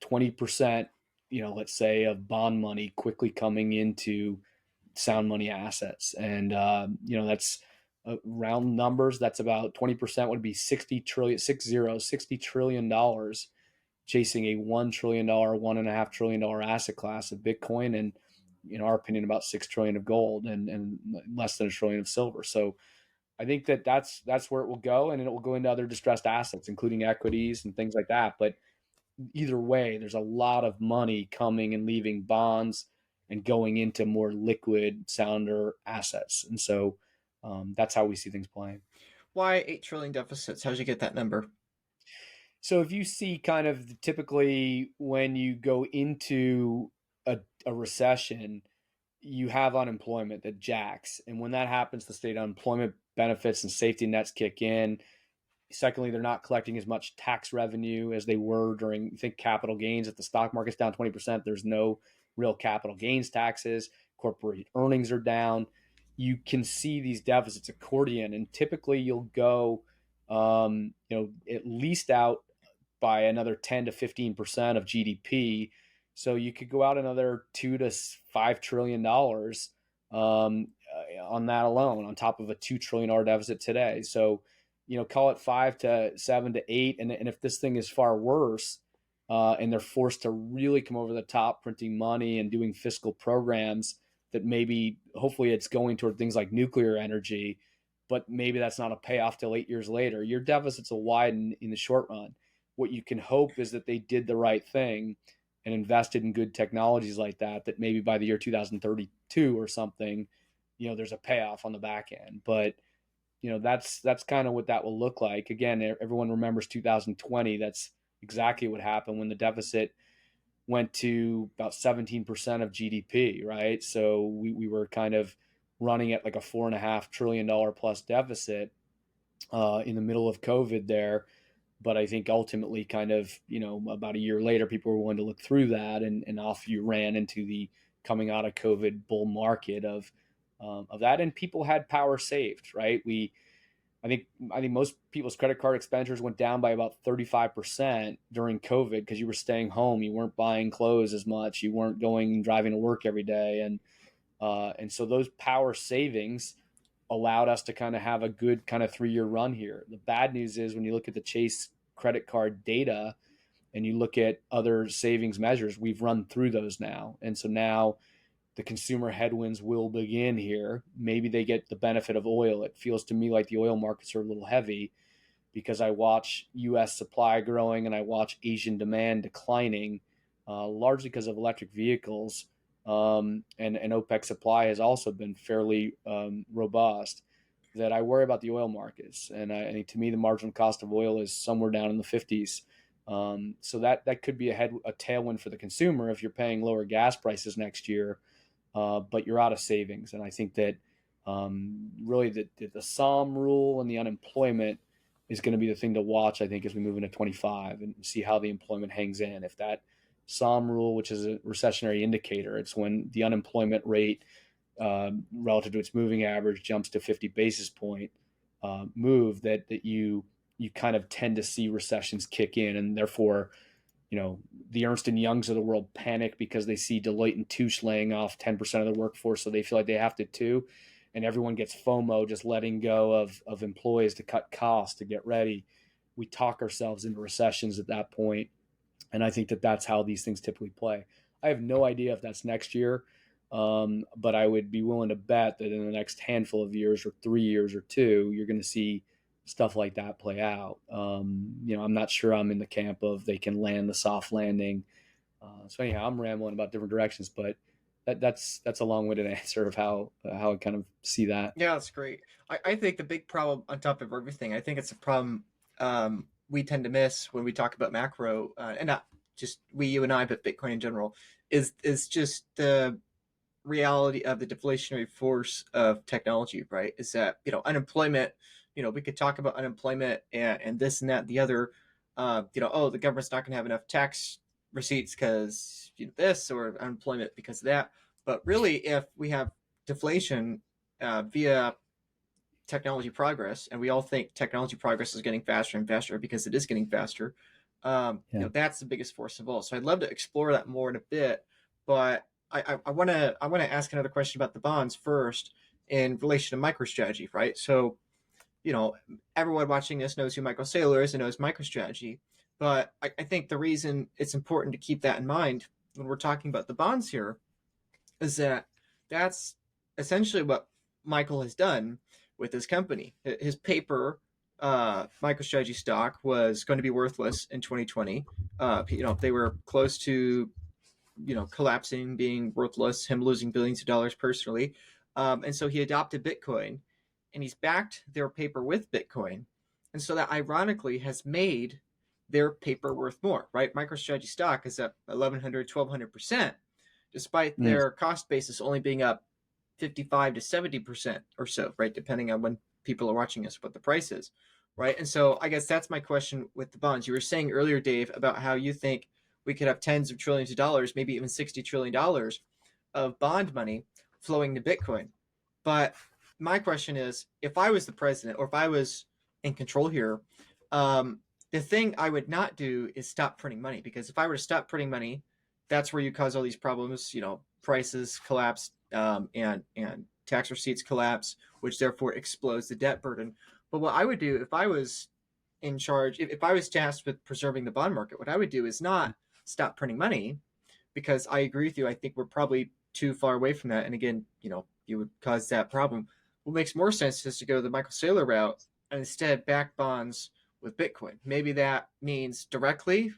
20%, let's say, of bond money quickly coming into sound money assets. And, that's round numbers. That's about 20% would be $60 trillion chasing a $1 trillion, $1.5 trillion asset class of Bitcoin. And, in our opinion, about 6 trillion of gold and less than a trillion of silver. So I think that's where it will go, and it will go into other distressed assets, including equities and things like that. But either way, there's a lot of money coming and leaving bonds and going into more liquid, sounder assets. And so that's how we see things playing. Why 8 trillion deficits? How did you get that number? So if you see kind of typically when you go into a recession, you have unemployment that jacks. And when that happens, the state unemployment benefits and safety nets kick in. Secondly, they're not collecting as much tax revenue as they were during, think, capital gains. If the stock market's down 20%, there's no real capital gains taxes. Corporate earnings are down. You can see these deficits accordion, and typically you'll go, at least out by another 10 to 15% of GDP. So you could go out another $2 to $5 trillion on that alone, on top of a $2 trillion deficit today. So, call it 5 to 7 to 8. And if this thing is far worse, and they're forced to really come over the top printing money and doing fiscal programs that maybe, hopefully it's going toward things like nuclear energy, but maybe that's not a payoff till 8 years later, your deficits will widen in the short run. What you can hope is that they did the right thing and invested in good technologies like that maybe by the year 2032 or something, there's a payoff on the back end. But, that's kind of what that will look like. Again, everyone remembers 2020. That's exactly what happened when the deficit went to about 17% of GDP, right? So we were kind of running at like a $4.5 trillion plus deficit in the middle of COVID there. But I think ultimately, kind of, about a year later, people were willing to look through that, and off you ran into the coming out of COVID bull market of that, and people had power saved, right? I think most people's credit card expenditures went down by about 35% during COVID because you were staying home, you weren't buying clothes as much, you weren't going and driving to work every day, and so those power savings allowed us to kind of have a good kind of 3-year run here. The bad news is when you look at the Chase credit card data and you look at other savings measures, we've run through those now. And so now the consumer headwinds will begin here. Maybe they get the benefit of oil. It feels to me like the oil markets are a little heavy because I watch US supply growing and I watch Asian demand declining, largely because of electric vehicles. And OPEC supply has also been fairly robust, that I worry about the oil markets. And I think, to me, the marginal cost of oil is somewhere down in the 50s. So that could be a tailwind for the consumer if you're paying lower gas prices next year, but you're out of savings. And I think that really the SOM rule and the unemployment is going to be the thing to watch, I think, as we move into 25 and see how the employment hangs in. If that SOM rule, which is a recessionary indicator. It's when the unemployment rate relative to its moving average jumps to 50 basis point move that you kind of tend to see recessions kick in, and therefore, the Ernst and Youngs of the world panic because they see Deloitte and Touche laying off 10% of the workforce, so they feel like they have to too, and everyone gets FOMO, just letting go of employees to cut costs to get ready. We talk ourselves into recessions at that point, and I think that that's how these things typically play. I have no idea if that's next year, but I would be willing to bet that in the next handful of years or 3 years or 2, you're going to see stuff like that play out. I'm not sure I'm in the camp of they can land the soft landing. So anyhow, I'm rambling about different directions, but that's a long-winded answer of how I kind of see that. Yeah, that's great. I think the big problem on top of everything, I think it's a problem we tend to miss when we talk about macro, and not just you and I, but Bitcoin in general, is just the reality of the deflationary force of technology, right? Is that, unemployment, we could talk about unemployment and this and that and the other, the government's not going to have enough tax receipts because this, or unemployment because of that. But really, if we have deflation via technology progress, and we all think technology progress is getting faster and faster because it is getting faster, that's the biggest force of all. So I'd love to explore that more in a bit, but I want to ask another question about the bonds first in relation to MicroStrategy, right? So, everyone watching this knows who Michael Saylor is and knows MicroStrategy, but I think the reason it's important to keep that in mind when we're talking about the bonds here is that that's essentially what Michael has done with his company. His paper, MicroStrategy stock, was going to be worthless in 2020. They were close to collapsing, being worthless, him losing billions of dollars personally. And so he adopted Bitcoin, and he's backed their paper with Bitcoin. And so that ironically has made their paper worth more, right? MicroStrategy stock is up 1,100, 1,200%, despite their cost basis only being up 55 to 70% or so, right? Depending on when people are watching us, what the price is, right? And so I guess that's my question with the bonds. You were saying earlier, Dave, about how you think we could have tens of trillions of dollars, maybe even $60 trillion of bond money flowing to Bitcoin. But my question is, if I was the president, or if I was in control here, the thing I would not do is stop printing money, because if I were to stop printing money, that's where you cause all these problems. Prices collapse, and tax receipts collapse, which therefore explodes the debt burden. But what I would do if I was in charge, if I was tasked with preserving the bond market, what I would do is not stop printing money, because I agree with you. I think we're probably too far away from that. And again, you would cause that problem. What makes more sense is to go the Michael Saylor route and instead back bonds with Bitcoin. Maybe that means directly,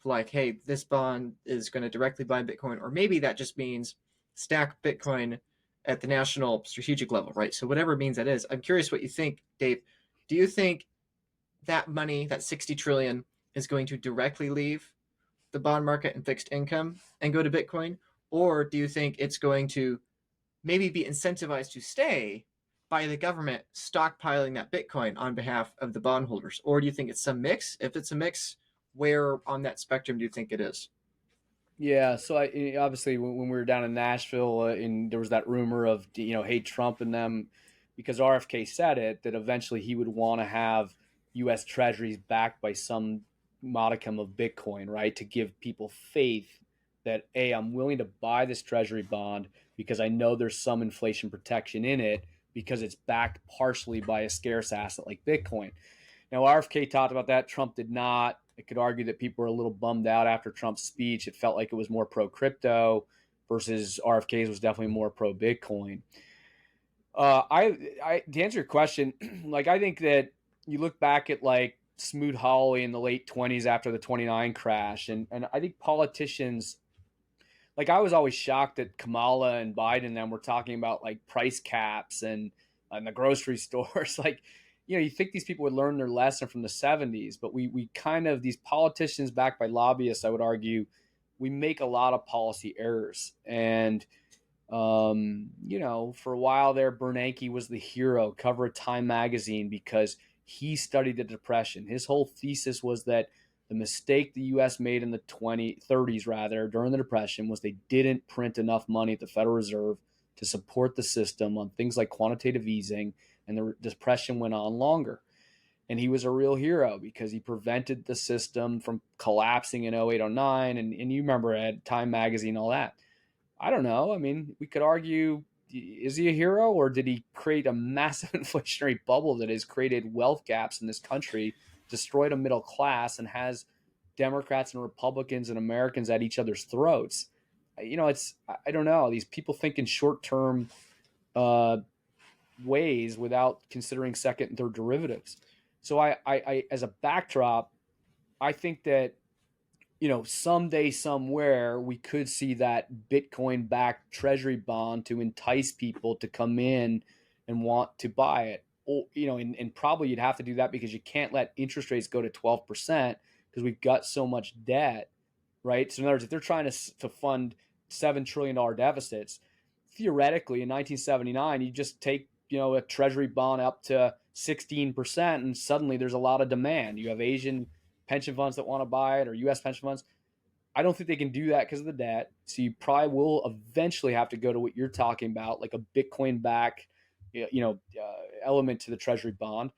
like, hey, this bond is going to directly buy Bitcoin, or maybe that just means stack Bitcoin at the national strategic level, right? So whatever means that is. I'm curious what you think, Dave. Do you think that money, that 60 trillion, is going to directly leave the bond market and fixed income and go to Bitcoin? Or do you think it's going to maybe be incentivized to stay by the government stockpiling that Bitcoin on behalf of the bondholders? Or do you think it's some mix? If it's a mix, where on that spectrum do you think it is? Yeah, so obviously when we were down in Nashville, and there was that rumor of hey, Trump and them, because RFK said it, that eventually he would want to have U.S. Treasuries backed by some modicum of Bitcoin, right, to give people faith that, hey, I'm willing to buy this Treasury bond because I know there's some inflation protection in it because it's backed partially by a scarce asset like Bitcoin. Now, RFK talked about that. Trump did not. I could argue that people were a little bummed out after Trump's speech. It felt like it was more pro-crypto versus RFK's was definitely more pro-Bitcoin. I to answer your question, like, I think that you look back at like Smoot Hawley in the late 20s after the 29 crash, and I think politicians, like, I was always shocked that Kamala and Biden and them were talking about like price caps and the grocery stores. Like, you think these people would learn their lesson from the 70s, but we kind of, these politicians backed by lobbyists, I would argue, we make a lot of policy errors. And, for a while there, Bernanke was the hero, cover of Time magazine, because he studied the Depression. His whole thesis was that The mistake the U.S. made in the 30s, rather, during the Depression, was they didn't print enough money at the Federal Reserve to support the system on things like quantitative easing, and the Depression went on longer. And he was a real hero because he prevented the system from collapsing in 08, 09. And you remember at Time Magazine, all that. I don't know. I mean, we could argue, is he a hero, or did he create a massive inflationary bubble that has created wealth gaps in this country, destroyed a middle class, and has Democrats and Republicans and Americans at each other's throats? I don't know. These people think in short-term ways without considering second and third derivatives. So I as a backdrop, I think that, someday, somewhere, we could see that Bitcoin-backed treasury bond to entice people to come in and want to buy it. Or, and probably you'd have to do that because you can't let interest rates go to 12% because we've got so much debt, right? So in other words, if they're trying to fund $7 trillion deficits, theoretically in 1979, you just take, a treasury bond up to 16%, and suddenly there's a lot of demand. You have Asian pension funds that want to buy it, or U.S. pension funds. I don't think they can do that because of the debt. So you probably will eventually have to go to what you're talking about, like a Bitcoin back, element to the treasury bond.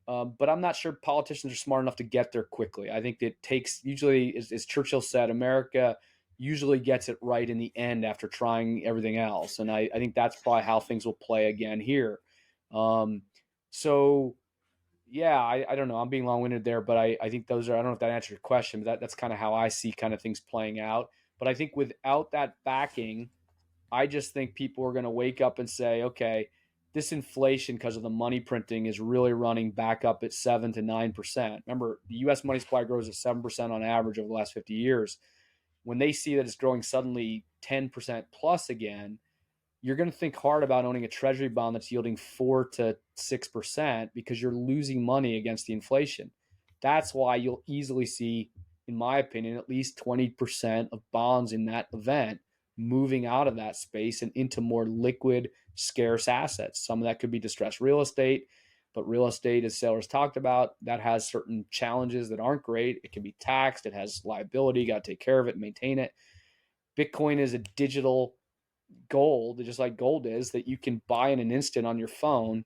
But I'm not sure politicians are smart enough to get there quickly. I think it takes, usually, as Churchill said, America usually gets it right in the end after trying everything else. And I think that's probably how things will play again here. So yeah, I don't know. I'm being long-winded there, but I think those are, I don't know if that answers your question, but that's kind of how I see kind of things playing out. But I think without that backing, I just think people are going to wake up and say, okay, this inflation because of the money printing is really running back up at 7 to 9%. Remember, the U.S. money supply grows at 7% on average over the last 50 years. When they see that it's growing suddenly 10% plus again, you're going to think hard about owning a treasury bond that's yielding 4 to 6% because you're losing money against the inflation. That's why you'll easily see, in my opinion, at least 20% of bonds in that event moving out of that space and into more liquid, scarce assets. Some of that could be distressed real estate, but real estate, as Sailors talked about, that has certain challenges that aren't great. It can be taxed. It has liability. You got to take care of it and maintain it. Bitcoin is a digital gold, just like gold is, that you can buy in an instant on your phone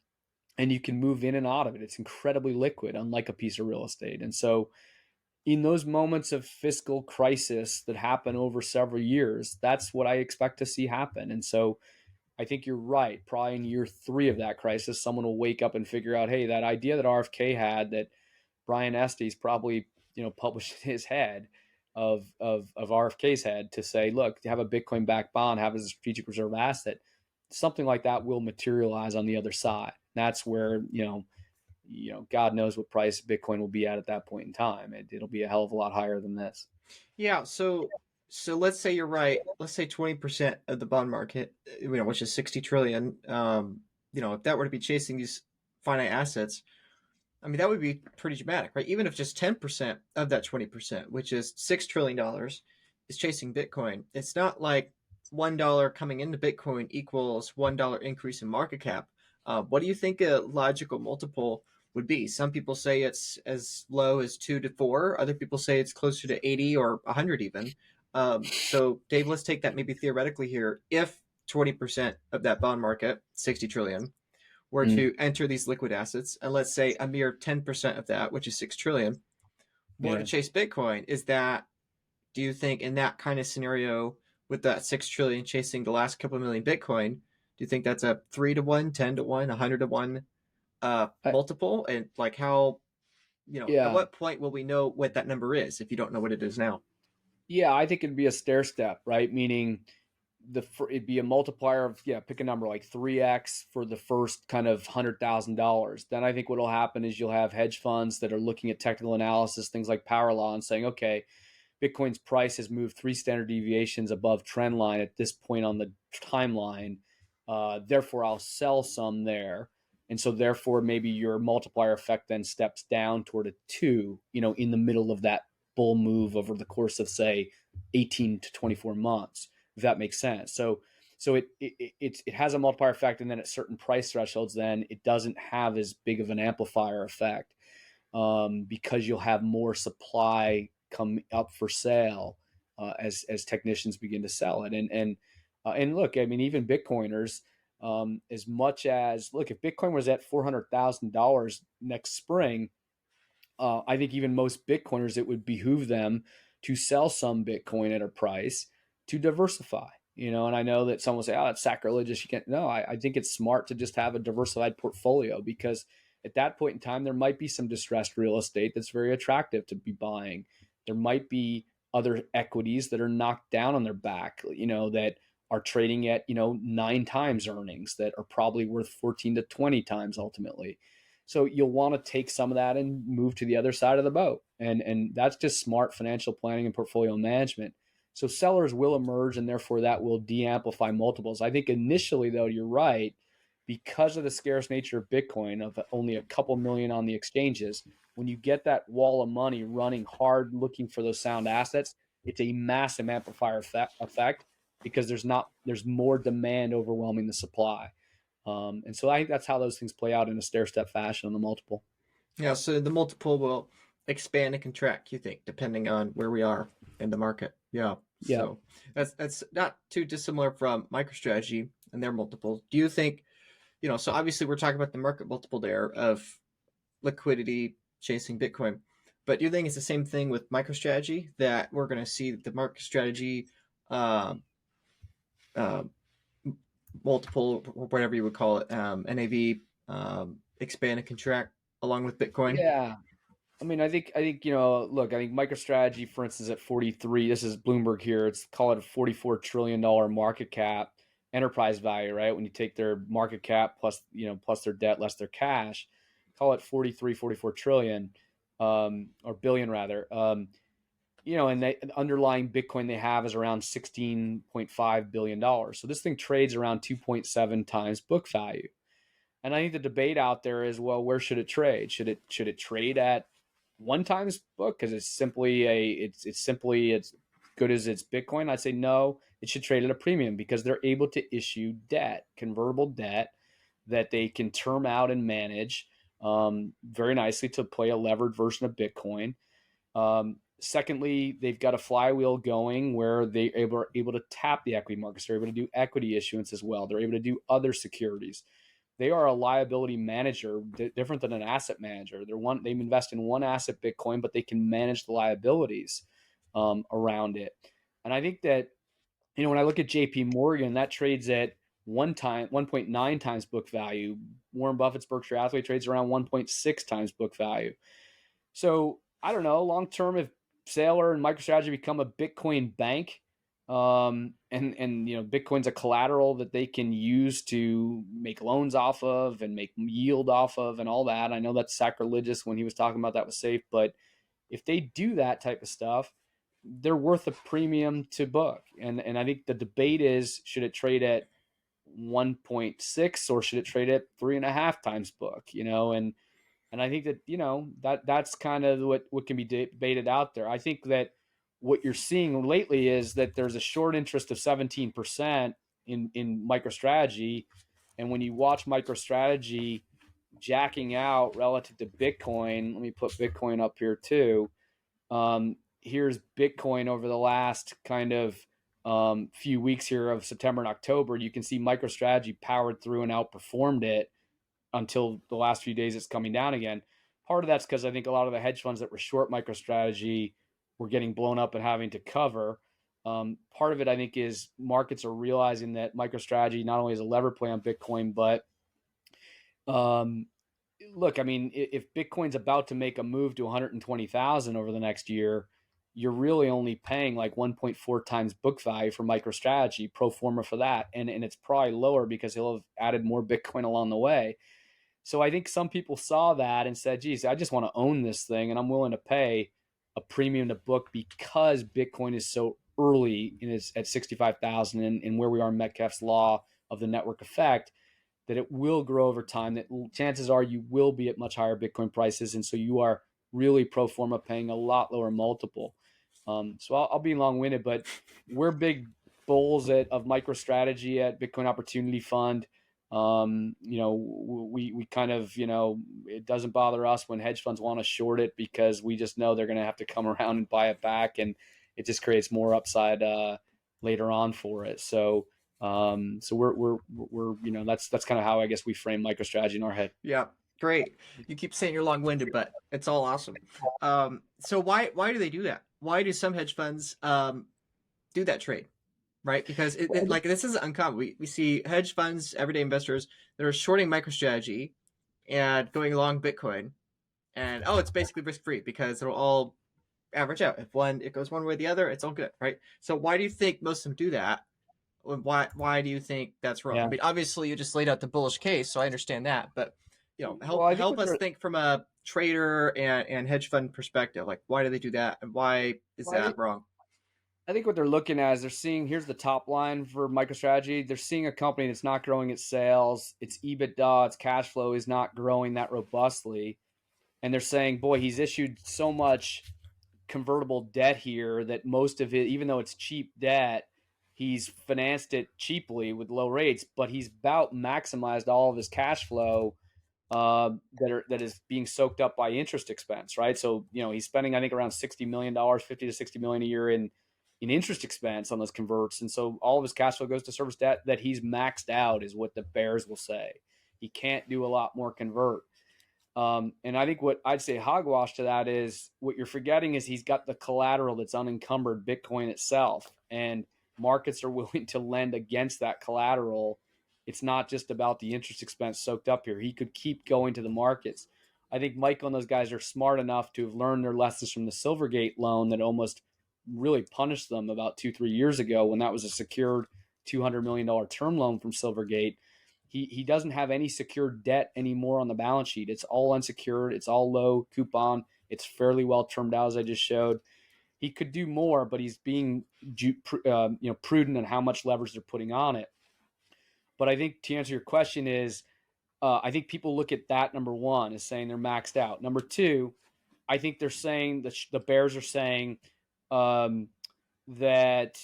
and you can move in and out of it. It's incredibly liquid, unlike a piece of real estate. And so in those moments of fiscal crisis that happen over several years, that's what I expect to see happen. And so I think you're right. Probably in year 3 of that crisis, someone will wake up and figure out, hey, that idea that RFK had, that Brian Estes probably, published in his head, of RFK's head, to say, look, to have a Bitcoin backed bond, have as a strategic reserve asset, something like that will materialize on the other side. That's where, God knows what price Bitcoin will be at that point in time. It'll be a hell of a lot higher than this. Yeah. So let's say you're right. Let's say 20% of the bond market, which is 60 trillion. If that were to be chasing these finite assets, I mean, that would be pretty dramatic, right? Even if just 10% of that 20%, which is $6 trillion, is chasing Bitcoin, it's not like $1 coming into Bitcoin equals $1 increase in market cap. What do you think a logical multiple would be? Some people say it's as low as 2 to 4. Other people say it's closer to 80 or 100 even. So, Dave, let's take that maybe theoretically here. If 20% of that bond market, 60 trillion, were to enter these liquid assets, and let's say a mere 10% of that, which is 6 trillion, were to chase Bitcoin, do you think in that kind of scenario, with that 6 trillion chasing the last couple of million Bitcoin, do you think that's a 3 to 1, 10 to 1, 100 to 1 multiple? And like how, at what point will we know what that number is if you don't know what it is now? Yeah, I think it'd be a stair step, right? Meaning it'd be a multiplier of, pick a number like 3x for the first kind of $100,000. Then I think what'll happen is you'll have hedge funds that are looking at technical analysis, things like power law, and saying, okay, Bitcoin's price has moved 3 standard deviations above trend line at this point on the timeline. Therefore, I'll sell some there. And so therefore, maybe your multiplier effect then steps down toward a 2, in the middle of that bull move over the course of, say, 18 to 24 months. If that makes sense. So it has a multiplier effect, and then at certain price thresholds, then it doesn't have as big of an amplifier effect, because you'll have more supply come up for sale as technicians begin to sell it. And look, I mean, even Bitcoiners, as much as look, if Bitcoin was at $400,000 next spring, I think even most Bitcoiners, it would behoove them to sell some Bitcoin at a price to diversify. And I know that some will say, "Oh, it's sacrilegious. You can't." No, I think it's smart to just have a diversified portfolio, because at that point in time, there might be some distressed real estate that's very attractive to be buying. There might be other equities that are knocked down on their back, that are trading at 9 times earnings, that are probably worth 14 to 20 times ultimately. So you'll want to take some of that and move to the other side of the boat. And that's just smart financial planning and portfolio management. So sellers will emerge, and therefore that will de-amplify multiples. I think initially, though, you're right, because of the scarce nature of Bitcoin, of only a couple million on the exchanges, when you get that wall of money running hard looking for those sound assets, it's a massive amplifier effect, because there's more demand overwhelming the supply. And so I think that's how those things play out in a stair-step fashion on the multiple. Yeah, so the multiple will expand and contract, you think, depending on where we are in the market. Yeah. Yeah. So that's not too dissimilar from MicroStrategy and their multiple. Do you think, so obviously we're talking about the market multiple there of liquidity chasing Bitcoin, but do you think it's the same thing with MicroStrategy, that we're going to see the MicroStrategy multiple, or whatever you would call it, NAV, expand and contract along with Bitcoin? Yeah. I mean, I think, look, I think MicroStrategy, for instance, at 43, this is Bloomberg here, it's call it a $44 trillion market cap enterprise value, right? When you take their market cap plus their debt, less their cash, call it 44 trillion, or billion rather. And the underlying Bitcoin they have is around $16.5 billion. So this thing trades around 2.7 times book value. And I think the debate out there is, well, where should it trade? Should it trade at 1 times book because it's simply as good as it's Bitcoin? I'd say no, it should trade at a premium, because they're able to issue debt, convertible debt, that they can term out and manage very nicely to play a levered version of Bitcoin. Secondly, they've got a flywheel going where they are able to tap the equity markets. They're able to do equity issuance as well. They're able to do other securities. They are a liability manager, different than an asset manager. They invest in one asset, Bitcoin, but they can manage the liabilities around it. And I think that, when I look at JP Morgan, that trades at 1.9 times book value. Warren Buffett's Berkshire Hathaway trades around 1.6 times book value. So I don't know, long term, if Saylor and MicroStrategy become a Bitcoin bank, and Bitcoin's a collateral that they can use to make loans off of and make yield off of and all that. I know that's sacrilegious when he was talking about that was safe, but if they do that type of stuff, they're worth a premium to book. And I think the debate is, should it trade at 1.6 or should it trade at 3.5 times book? And I think that that's kind of what can be debated out there. I think that what you're seeing lately is that there's a short interest of 17% in MicroStrategy. And when you watch MicroStrategy jacking out relative to Bitcoin, let me put Bitcoin up here too. Here's Bitcoin over the last kind of few weeks here of September and October. You can see MicroStrategy powered through and outperformed it until the last few days. It's coming down again. Part of that's because I think a lot of the hedge funds that were short MicroStrategy were getting blown up and having to cover. Part of it, I think, is markets are realizing that MicroStrategy not only is a lever play on Bitcoin, but look, I mean, if Bitcoin's about to make a move to 120,000 over the next year, you're really only paying like 1.4 times book value for MicroStrategy pro forma for that. And it's probably lower because he'll have added more Bitcoin along the way. So I think some people saw that and said, geez, I just want to own this thing, and I'm willing to pay a premium to book because Bitcoin is so early and it's at 65,000 and where we are in Metcalfe's law of the network effect, that it will grow over time, that chances are you will be at much higher Bitcoin prices. And so you are really pro forma paying a lot lower multiple. So I'll be long-winded, but we're big bulls of MicroStrategy at Bitcoin Opportunity Fund. We kind of, it doesn't bother us when hedge funds want to short it, because we just know they're going to have to come around and buy it back, and it just creates more upside later on for it. So we're that's kind of how I guess we frame MicroStrategy in our head. Yeah, great. You keep saying you're long-winded, but it's all awesome. So why do they do that? Why do some hedge funds do that trade? Right, because like this is uncommon. We see hedge funds, everyday investors that are shorting MicroStrategy and going long Bitcoin, and it's basically risk-free because it'll all average out. If it goes one way or the other, it's all good, right? So why do you think most of them do that? Why do you think that's wrong? Yeah. I mean, obviously you just laid out the bullish case, so I understand that, but help us think from a trader and hedge fund perspective. Like, why do they do that, and why is that wrong? I think what they're looking at is they're seeing, here's the top line for MicroStrategy. They're seeing a company that's not growing its sales, its EBITDA, its cash flow is not growing that robustly. And they're saying, boy, he's issued so much convertible debt here that most of it, even though it's cheap debt, he's financed it cheaply with low rates, but he's about maximized all of his cash flow that is being soaked up by interest expense, right? So, he's spending, I think, around $60 million, $50 to $60 million a year in interest expense on those converts. And so all of his cash flow goes to service debt that he's maxed out, is what the bears will say. He can't do a lot more convert. And I think what I'd say hogwash to that is, what you're forgetting is he's got the collateral that's unencumbered Bitcoin itself, and markets are willing to lend against that collateral. It's not just about the interest expense soaked up here. He could keep going to the markets. I think Michael and those guys are smart enough to have learned their lessons from the Silvergate loan that almost really punished them about 2-3 years ago, when that was a secured $200 million term loan from Silvergate. He doesn't have any secured debt anymore on the balance sheet. It's all unsecured. It's all low coupon. It's fairly well termed out, as I just showed. He could do more, but he's being prudent in how much leverage they're putting on it. But I think, to answer your question, is I think people look at that, number one, as saying they're maxed out. Number two, I think they're saying that the bears are saying that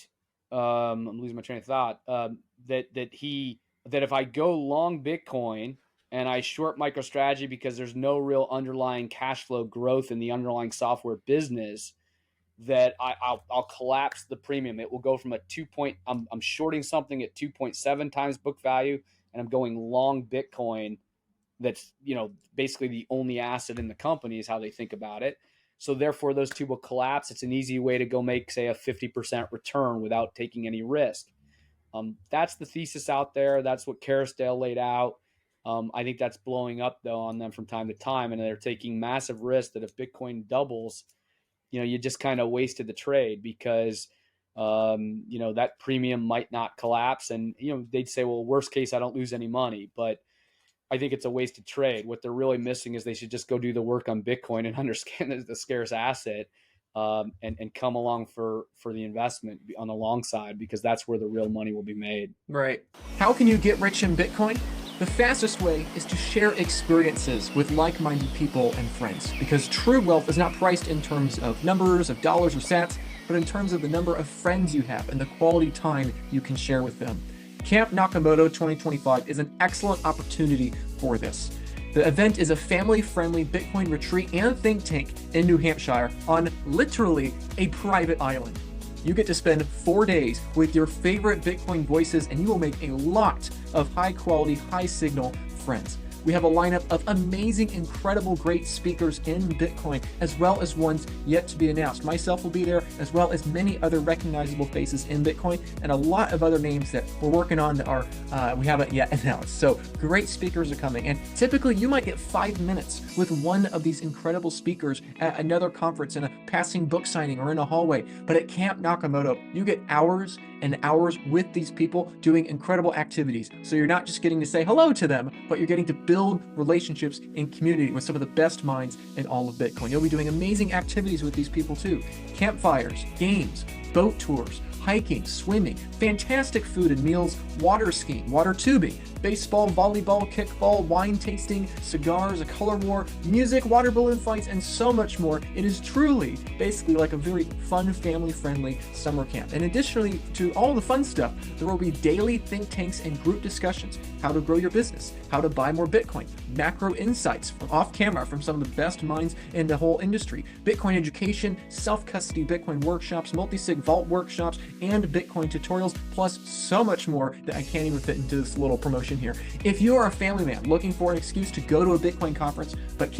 I'm losing my train of thought. That if I go long Bitcoin and I short MicroStrategy because there's no real underlying cash flow growth in the underlying software business, that I'll collapse the premium. It will go from I'm shorting something at 2.7 times book value, and I'm going long Bitcoin. That's basically the only asset in the company, is how they think about it. So therefore, those two will collapse. It's an easy way to go make, say, a 50% return without taking any risk. That's the thesis out there. That's what Kerrisdale laid out. I think that's blowing up, though, on them from time to time, and they're taking massive risks that if Bitcoin doubles, you just kind of wasted the trade, because that premium might not collapse, and they'd say, well, worst case, I don't lose any money. But I think it's a wasted trade. What they're really missing is they should just go do the work on Bitcoin and understand it's a scarce asset, and come along for the investment on the long side, because that's where the real money will be made. Right. How can you get rich in Bitcoin? The fastest way is to share experiences with like-minded people and friends, because true wealth is not priced in terms of numbers, of dollars or cents, but in terms of the number of friends you have and the quality time you can share with them. Camp Nakamoto 2025 is an excellent opportunity for this. The event is a family-friendly Bitcoin retreat and think tank in New Hampshire on literally a private island. You get to spend 4 days with your favorite Bitcoin voices, and you will make a lot of high-quality, high-signal friends. We have a lineup of amazing, incredible, great speakers in Bitcoin, as well as ones yet to be announced. Myself will be there, as well as many other recognizable faces in Bitcoin, and a lot of other names that we're working on that we haven't yet announced. So great speakers are coming, and typically you might get 5 minutes with one of these incredible speakers at another conference, in a passing book signing, or in a hallway. But at Camp Nakamoto, you get hours and hours with these people doing incredible activities. So you're not just getting to say hello to them, but you're getting to build relationships in community with some of the best minds in all of Bitcoin. You'll be doing amazing activities with these people too. Campfires, games, boat tours, hiking, swimming, fantastic food and meals, water skiing, water tubing, baseball, volleyball, kickball, wine tasting, cigars, a color war, music, water balloon fights, and so much more. It is truly basically like a very fun, family-friendly summer camp. And additionally to all the fun stuff, there will be daily think tanks and group discussions, how to grow your business, how to buy more Bitcoin, macro insights from off camera from some of the best minds in the whole industry, Bitcoin education, self-custody Bitcoin workshops, multi-sig vault workshops, and Bitcoin tutorials, plus so much more that I can't even fit into this little promotion here. If you are a family man looking for an excuse to go to a Bitcoin conference, but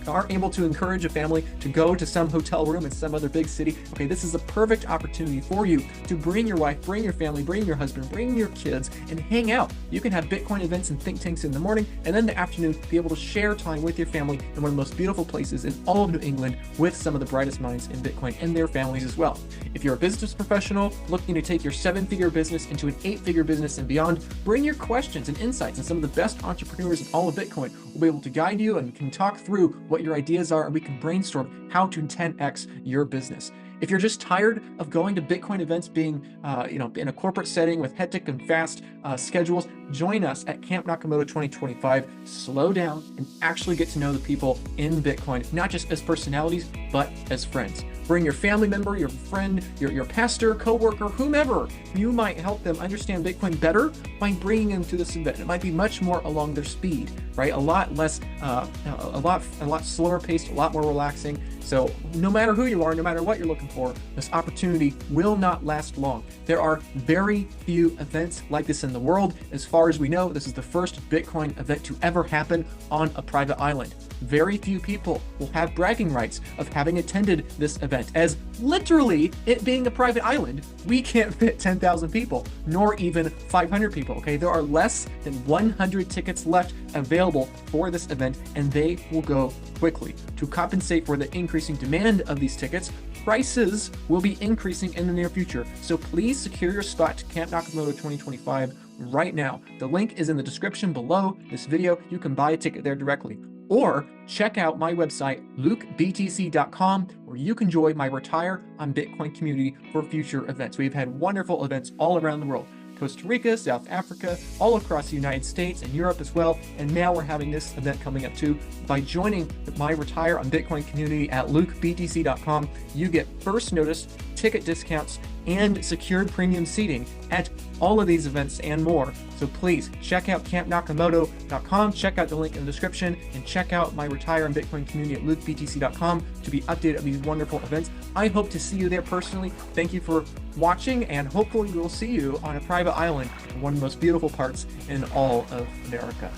aren't able to encourage a family to go to some hotel room in some other big city, okay, this is a perfect opportunity for you to bring your wife, bring your family, bring your husband, bring your kids, and hang out. You can have Bitcoin events and think tanks in the morning, and then the afternoon be able to share time with your family in one of the most beautiful places in all of New England with some of the brightest minds in Bitcoin and their families as well. If you're a business professional looking to take your 7-figure business into an 8-figure business and beyond, bring your questions and insights, and some of the best entrepreneurs in all of Bitcoin will be able to guide you and can talk through what your ideas are, and we can brainstorm how to 10x your business. If you're just tired of going to Bitcoin events being, in a corporate setting with hectic and fast schedules, join us at Camp Nakamoto 2025. Slow down and actually get to know the people in Bitcoin, not just as personalities, but as friends. Bring your family member, your friend, your pastor, coworker, whomever. You might help them understand Bitcoin better by bringing them to this event. It might be much more along their speed, right? A lot less, a lot slower paced, a lot more relaxing. So no matter who you are, no matter what you're looking for, this opportunity will not last long. There are very few events like this in the world. As far as we know, this is the first Bitcoin event to ever happen on a private island. Very few people will have bragging rights of having attended this event, as literally it being a private island, we can't fit 10,000 people, nor even 500 people, okay? There are less than 100 tickets left available for this event, and they will go quickly. To compensate for the increasing demand of these tickets, prices will be increasing in the near future. So please secure your spot to Camp Nakamoto 2025 right now. The link is in the description below this video. You can buy a ticket there directly. Or check out my website, lukebtc.com, where you can join my Retire on Bitcoin community for future events. We've had wonderful events all around the world. Costa Rica, South Africa, all across the United States and Europe as well. And now we're having this event coming up too. By joining my Retire on Bitcoin community at lukebtc.com, you get first notice, ticket discounts, and secured premium seating at all of these events and more. So please check out campnakamoto.com, check out the link in the description, and check out my Retire on Bitcoin community at lukebtc.com to be updated on these wonderful events. I hope to see you there personally. Thank you for watching, and hopefully we'll see you on a private island in one of the most beautiful parts in all of America.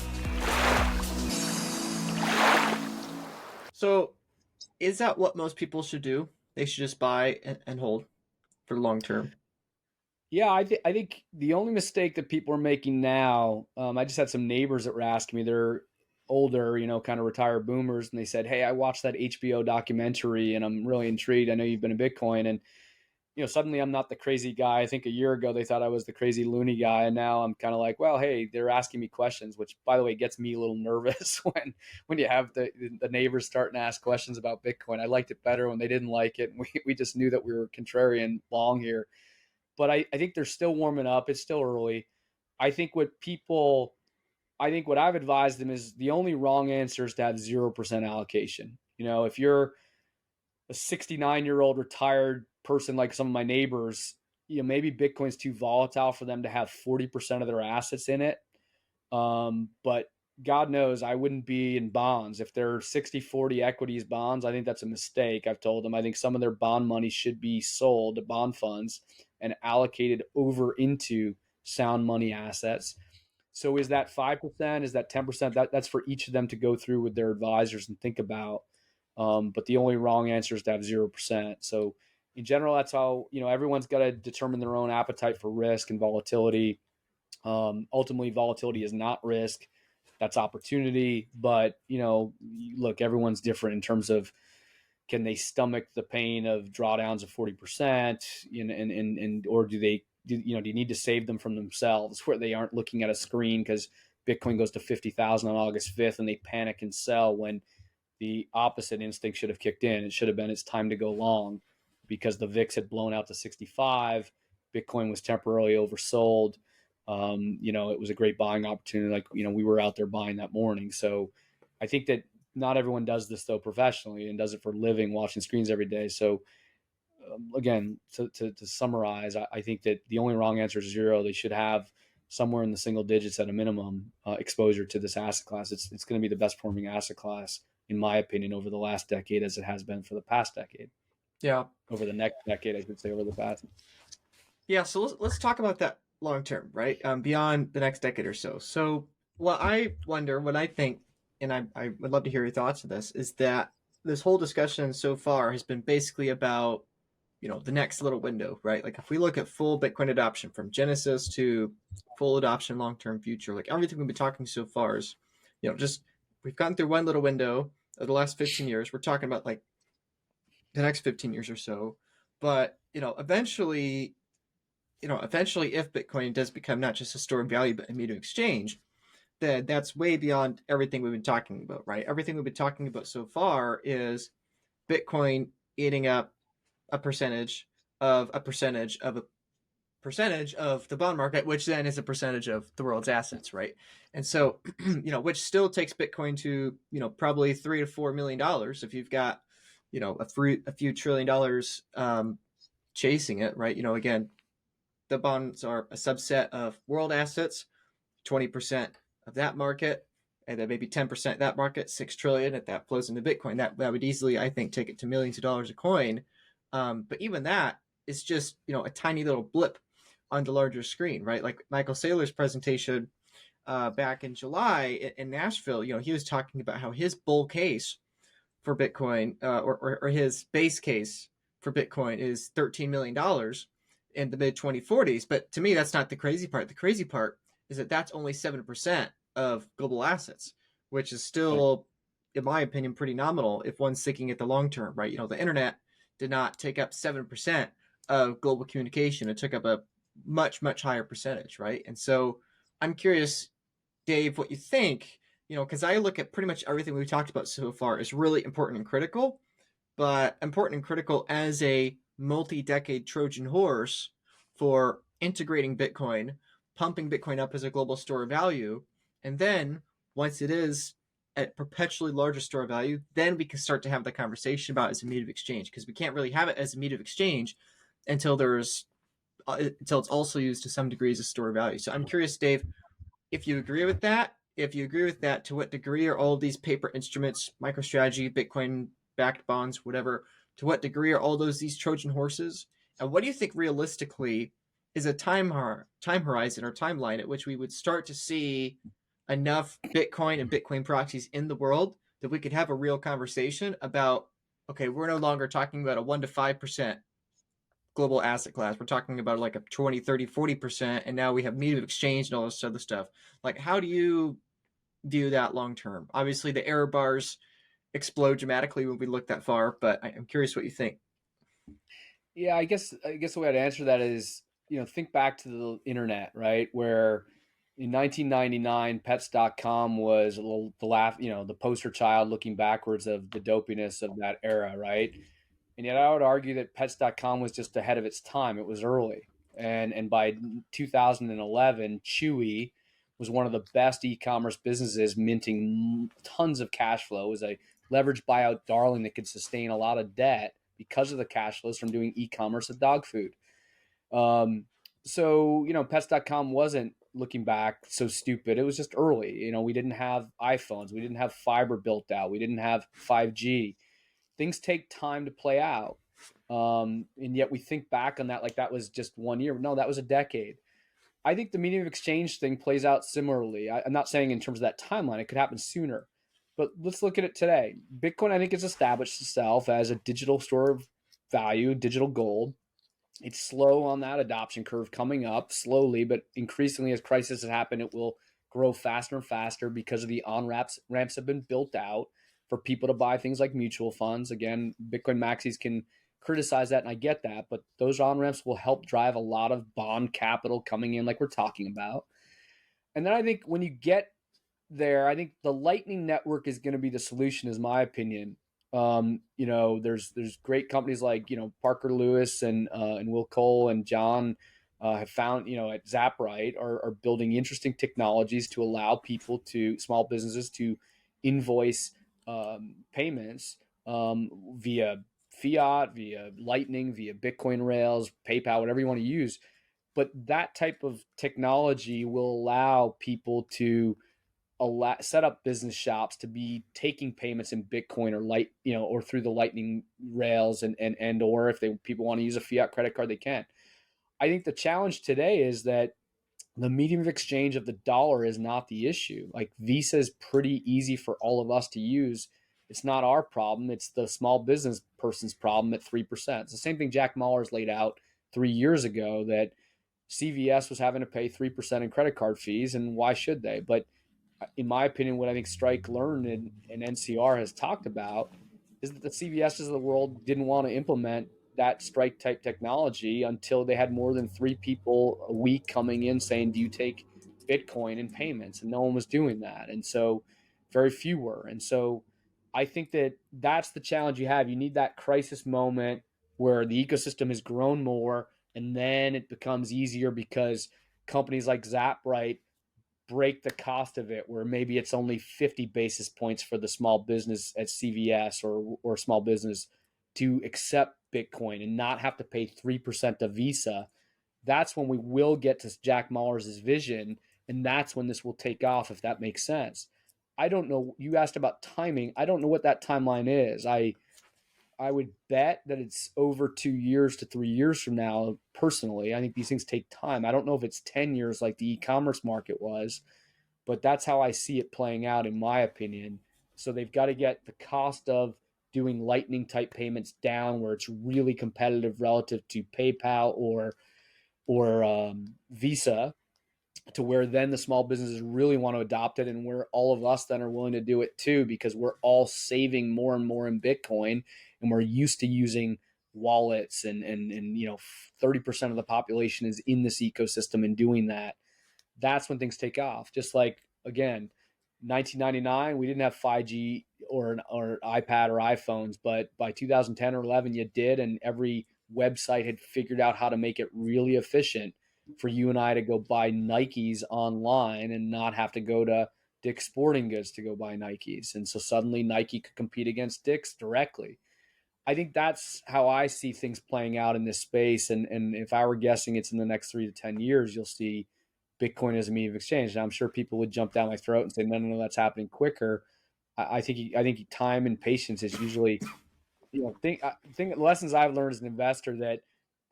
So, is that what most people should do? They should just buy and hold for the long term. Yeah, I think the only mistake that people are making now, I just had some neighbors that were asking me, they're older, kind of retired boomers, and they said, "Hey, I watched that HBO documentary and I'm really intrigued. I know you've been in Bitcoin." And, suddenly I'm not the crazy guy. I think a year ago they thought I was the crazy loony guy. And now I'm kind of like, well, hey, they're asking me questions, which, by the way, gets me a little nervous when you have the neighbors starting to ask questions about Bitcoin. I liked it better when they didn't like it. And we just knew that we were contrarian long here. But I think they're still warming up. It's still early. I think what I've advised them is the only wrong answer is to have 0% allocation. If you're a 69-year-old retired person like some of my neighbors, maybe Bitcoin's too volatile for them to have 40% of their assets in it. But God knows I wouldn't be in bonds. If they're 60-40 equities bonds, I think that's a mistake. I've told them I think some of their bond money should be sold to bond funds and allocated over into sound money assets. So is that 5%? Is that 10%? That's for each of them to go through with their advisors and think about. But the only wrong answer is to have 0%. So in general, that's how, everyone's got to determine their own appetite for risk and volatility. Ultimately, volatility is not risk. That's opportunity. But, look, everyone's different in terms of, can they stomach the pain of drawdowns of 40%? Or do you need to save them from themselves where they aren't looking at a screen because Bitcoin goes to 50,000 on August 5th and they panic and sell when the opposite instinct should have kicked in. It should have been, it's time to go long. because the VIX had blown out to 65. Bitcoin was temporarily oversold. It was a great buying opportunity. Like, we were out there buying that morning. So I think that not everyone does this though professionally and does it for a living, watching screens every day. So again, to summarize, I think that the only wrong answer is zero. They should have somewhere in the single digits at a minimum exposure to this asset class. It's going to be the best performing asset class, in my opinion, over the last decade, as it has been for the past decade. Yeah. Over the next decade, I should say, over the past. Yeah. So let's talk about that long term, right? Beyond the next decade or so. So what I wonder, what I think, and I would love to hear your thoughts on this, is that this whole discussion so far has been basically about, the next little window, right? Like if we look at full Bitcoin adoption from Genesis to full adoption, long-term future, like everything we've been talking so far is, just we've gone through one little window of the last 15 years. We're talking about like the next 15 years or so. But, eventually, if Bitcoin does become not just a store of value, but a medium of exchange, then that's way beyond everything we've been talking about, right? Everything we've been talking about so far is Bitcoin eating up a percentage of a percentage of a percentage of the bond market, which then is a percentage of the world's assets, right? And so, which still takes Bitcoin to, probably $3 to $4 million if you've got, a few trillion dollars chasing it, right? Again, the bonds are a subset of world assets, 20% of that market, and then maybe 10% of that market, 6 trillion, if that flows into Bitcoin, that would easily, I think, take it to millions of dollars a coin. But even that is just, a tiny little blip on the larger screen, right? Like Michael Saylor's presentation back in July in Nashville, he was talking about how his bull case for Bitcoin or his base case for Bitcoin is $13 million in the mid 2040s. But to me, that's not the crazy part. The crazy part is that that's only 7% of global assets, which is still, in my opinion, pretty nominal if one's thinking at the long term, right? The internet did not take up 7% of global communication. It took up a much, much higher percentage, right? And so I'm curious, Dave, what you think, because I look at pretty much everything we've talked about so far is really important and critical, but important and critical as a multi-decade Trojan horse for integrating Bitcoin, pumping Bitcoin up as a global store of value. And then once it is at perpetually larger store of value, then we can start to have the conversation about it as a medium of exchange, because we can't really have it as a medium of exchange until it's also used to some degree as a store of value. So I'm curious, Dave, if you agree with that. If you agree with that, to what degree are all these paper instruments, MicroStrategy, Bitcoin backed bonds, whatever, to what degree are all these Trojan horses? And what do you think realistically is a time horizon or timeline at which we would start to see enough Bitcoin and Bitcoin proxies in the world that we could have a real conversation about, okay, we're no longer talking about a 1 to 5% global asset class. We're talking about like a 20, 30, 40%. And now we have medium of exchange and all this other stuff. Like, how do you view that long term? Obviously, the error bars explode dramatically when we look that far, but I'm curious what you think. Yeah, I guess the way I'd answer that is, think back to the internet, right? Where in 1999, pets.com was the poster child looking backwards of the dopiness of that era, right? And yet I would argue that pets.com was just ahead of its time. It was early. And by 2011, Chewy was one of the best e-commerce businesses, minting tons of cash flow. It was a leveraged buyout darling that could sustain a lot of debt because of the cash flows from doing e-commerce of dog food. So, pets.com wasn't, looking back, so stupid. It was just early. We didn't have iPhones. We didn't have fiber built out. We didn't have 5G. Things take time to play out. And yet we think back on that like that was just 1 year. No, that was a decade. I think the medium of exchange thing plays out similarly. I'm not saying in terms of that timeline. It could happen sooner. But let's look at it today. Bitcoin, I think, has established itself as a digital store of value, digital gold. It's slow on that adoption curve, coming up slowly, but increasingly as crises happen, it will grow faster and faster because of the on-ramps have been built out for people to buy things like mutual funds. Again, Bitcoin maxis can criticize that, and I get that, but those on-ramps will help drive a lot of bond capital coming in like we're talking about. And then I think when you get there, I think the Lightning Network is going to be the solution, is my opinion. There's great companies like Parker Lewis and Will Cole and John have found at Zapright are building interesting technologies to allow small businesses to invoice payments via fiat, via Lightning, via Bitcoin rails, PayPal, whatever you want to use. But that type of technology will allow people to set up business shops to be taking payments in Bitcoin or through the Lightning rails or if people want to use a fiat credit card, they can. I think the challenge today is that the medium of exchange of the dollar is not the issue. Like Visa is pretty easy for all of us to use. It's not our problem. It's the small business person's problem at 3%. It's the same thing Jack Mallers laid out 3 years ago, that CVS was having to pay 3% in credit card fees, and why should they? But in my opinion, what I think Strike learned and NCR has talked about is that the CVSs of the world didn't want to implement that Strike type technology until they had more than 3 people a week coming in saying, do you take Bitcoin in payments? And no one was doing that. And so very few were. And so I think that that's the challenge you have. You need that crisis moment where the ecosystem has grown more, and then it becomes easier because companies like Zapright break the cost of it, where maybe it's only 50 basis points for the small business at CVS or small business to accept Bitcoin and not have to pay 3% to Visa. That's when we will get to Jack Mallers' vision, and that's when this will take off, if that makes sense. I don't know. You asked about timing. I don't know what that timeline is. I would bet that it's over 2 years to 3 years from now. Personally, I think these things take time. I don't know if it's 10 years like the e-commerce market was, but that's how I see it playing out, in my opinion. So they've got to get the cost of doing Lightning type payments down, where it's really competitive relative to PayPal or Visa, to where then the small businesses really want to adopt it, and where all of us then are willing to do it too, because we're all saving more and more in Bitcoin, and we're used to using wallets, and 30% of the population is in this ecosystem and doing that. That's when things take off. Just like, again, 1999, we didn't have 5G or iPad or iPhones, but by 2010 or 11, you did, and every website had figured out how to make it really efficient for you and I to go buy Nikes online and not have to go to Dick's Sporting Goods to go buy Nikes. And so suddenly Nike could compete against Dick's directly. I think that's how I see things playing out in this space. And if I were guessing, it's in the next 3 to 10 years, you'll see Bitcoin as a medium of exchange. Now, I'm sure people would jump down my throat and say, no, that's happening quicker. I think time and patience is usually, think lessons I've learned as an investor, that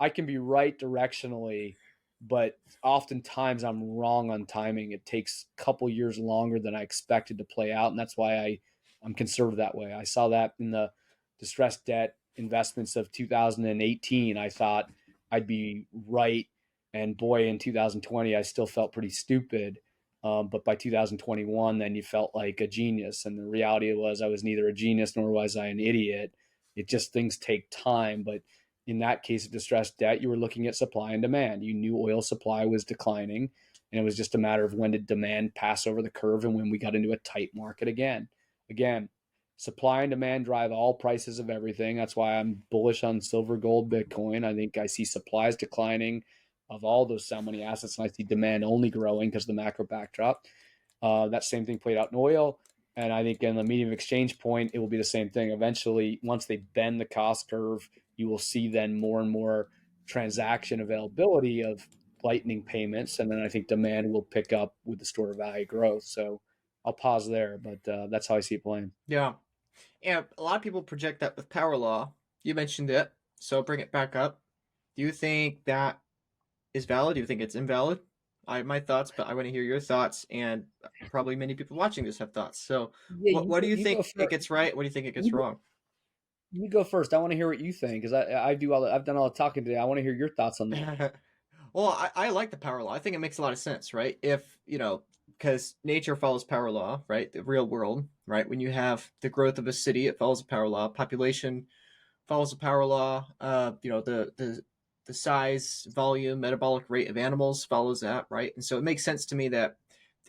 I can be right directionally, but oftentimes I'm wrong on timing. It takes a couple years longer than I expected to play out, and that's why I'm conservative that way. I saw that in the distressed debt investments of 2018. I thought I'd be right, and boy, in 2020, I still felt pretty stupid. But by 2021, then you felt like a genius, and the reality was I was neither a genius nor was I an idiot. It just, things take time, but in that case of distressed debt, you were looking at supply and demand. You knew oil supply was declining, and it was just a matter of when did demand pass over the curve and when we got into a tight market again. Again, supply and demand drive all prices of everything. That's why I'm bullish on silver, gold, Bitcoin. I think I see supplies declining of all those so many assets, and I see demand only growing because of the macro backdrop. That same thing played out in oil. And I think in the medium of exchange point, it will be the same thing. Eventually, once they bend the cost curve, you will see then more and more transaction availability of Lightning payments. And then I think demand will pick up with the store value growth. So I'll pause there, but that's how I see it playing. Yeah. And a lot of people project that with power law. You mentioned it, so bring it back up. Do you think that is valid? Do you think it's invalid? I have my thoughts, but I want to hear your thoughts, and probably many people watching this have thoughts. So, Yeah, what do you you think it gets right? What do you think it gets wrong? You go first. I want to hear what you think, because I've done all the talking today. I want to hear your thoughts on that. Well, I like the power law. I think it makes a lot of sense, right? If because nature follows power law, right? The real world, right? When you have the growth of a city, it follows a power law. Population follows a power law. The size, volume, metabolic rate of animals follows that, right? And so it makes sense to me that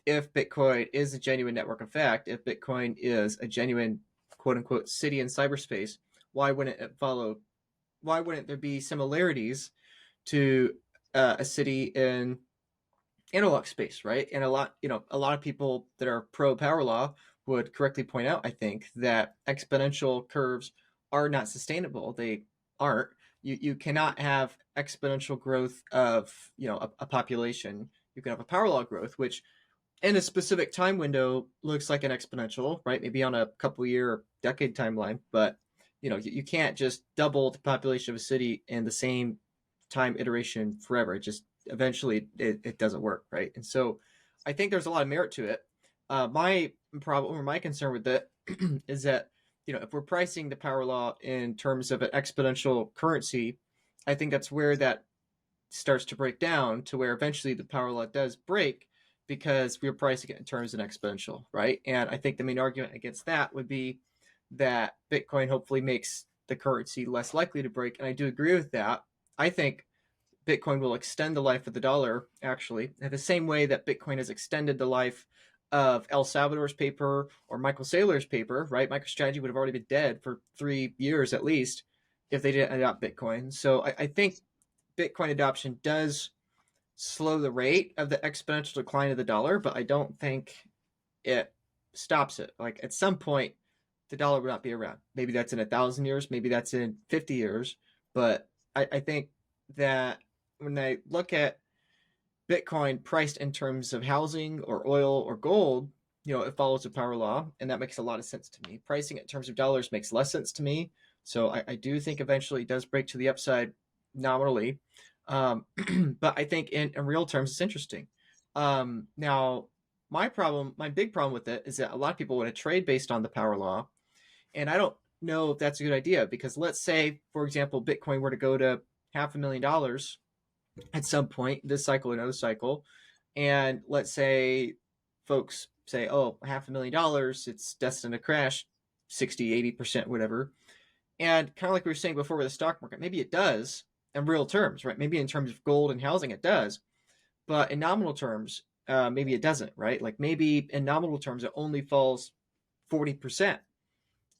if Bitcoin is a genuine network effect, if Bitcoin is a genuine quote unquote city in cyberspace, why wouldn't it follow? Why wouldn't there be similarities to a city in analog space, right? And a lot of people that are pro power law would correctly point out, I think, that exponential curves are not sustainable. They aren't. You cannot have exponential growth of a population. You can have a power law growth, which in a specific time window looks like an exponential, right? Maybe on a couple year, decade timeline, but you can't just double the population of a city in the same time iteration forever. It just eventually it doesn't work, right? And so I think there's a lot of merit to it. My problem or my concern with it is that if we're pricing the power law in terms of an exponential currency, I think that's where that starts to break down, to where eventually the power law does break because we're pricing it in terms of an exponential, right? And I think the main argument against that would be that Bitcoin hopefully makes the currency less likely to break. And I do agree with that. I think Bitcoin will extend the life of the dollar, actually, in the same way that Bitcoin has extended the life of El Salvador's paper or Michael Saylor's paper, right? Microstrategy would have already been dead for 3 years at least if they didn't adopt Bitcoin. So I think Bitcoin adoption does slow the rate of the exponential decline of the dollar, but I don't think it stops it. Like at some point, the dollar will not be around. Maybe that's in 1,000 years, maybe that's in 50 years. But I think that when I look at Bitcoin priced in terms of housing or oil or gold, it follows the power law, and that makes a lot of sense to me. Pricing it in terms of dollars makes less sense to me. So I do think eventually it does break to the upside nominally. But I think in real terms, it's interesting. Now, my big problem with it is that a lot of people want to trade based on the power law. And I don't know if that's a good idea, because let's say, for example, Bitcoin were to go to $500,000 at some point this cycle or another cycle. And let's say folks say, oh, $500,000, it's destined to crash 60, 80%, whatever. And kind of like we were saying before with the stock market, maybe it does in real terms, right? Maybe in terms of gold and housing, it does. But in nominal terms, maybe it doesn't, right? Like maybe in nominal terms, it only falls 40%.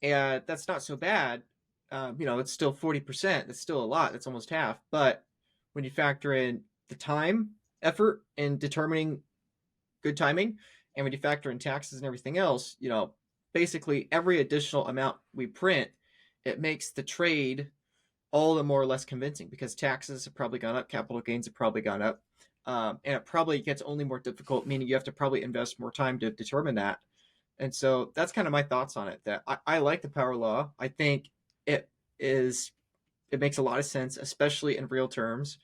And that's not so bad. It's still 40%. That's still a lot. That's almost half. But when you factor in the time, effort in determining good timing, and when you factor in taxes and everything else, basically every additional amount we print, it makes the trade all the more or less convincing, because taxes have probably gone up, capital gains have probably gone up, and it probably gets only more difficult, meaning you have to probably invest more time to determine that. And so that's kind of my thoughts on it, that I like the power law. I think it makes a lot of sense, especially in real terms.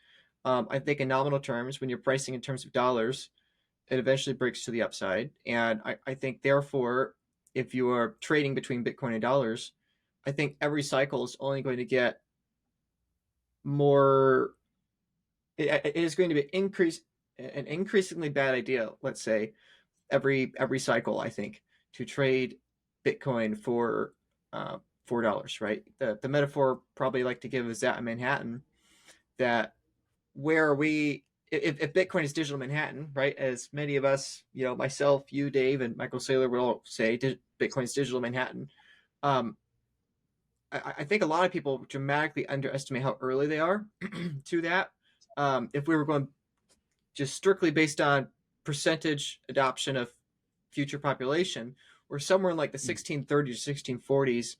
I think in nominal terms, when you're pricing in terms of dollars, it eventually breaks to the upside. And I think, therefore, if you are trading between Bitcoin and dollars, I think every cycle is only going to get more. It is going to be an increasingly bad idea, let's say, every cycle, I think, to trade Bitcoin for $4, right? The metaphor probably like to give is that in Manhattan, that where are we, if Bitcoin is digital Manhattan, right? As many of us, myself, you, Dave, and Michael Saylor would all say, Bitcoin is digital Manhattan. I think a lot of people dramatically underestimate how early they are to that. If we were going just strictly based on percentage adoption of future population, we're somewhere in like the 1630s, 1640s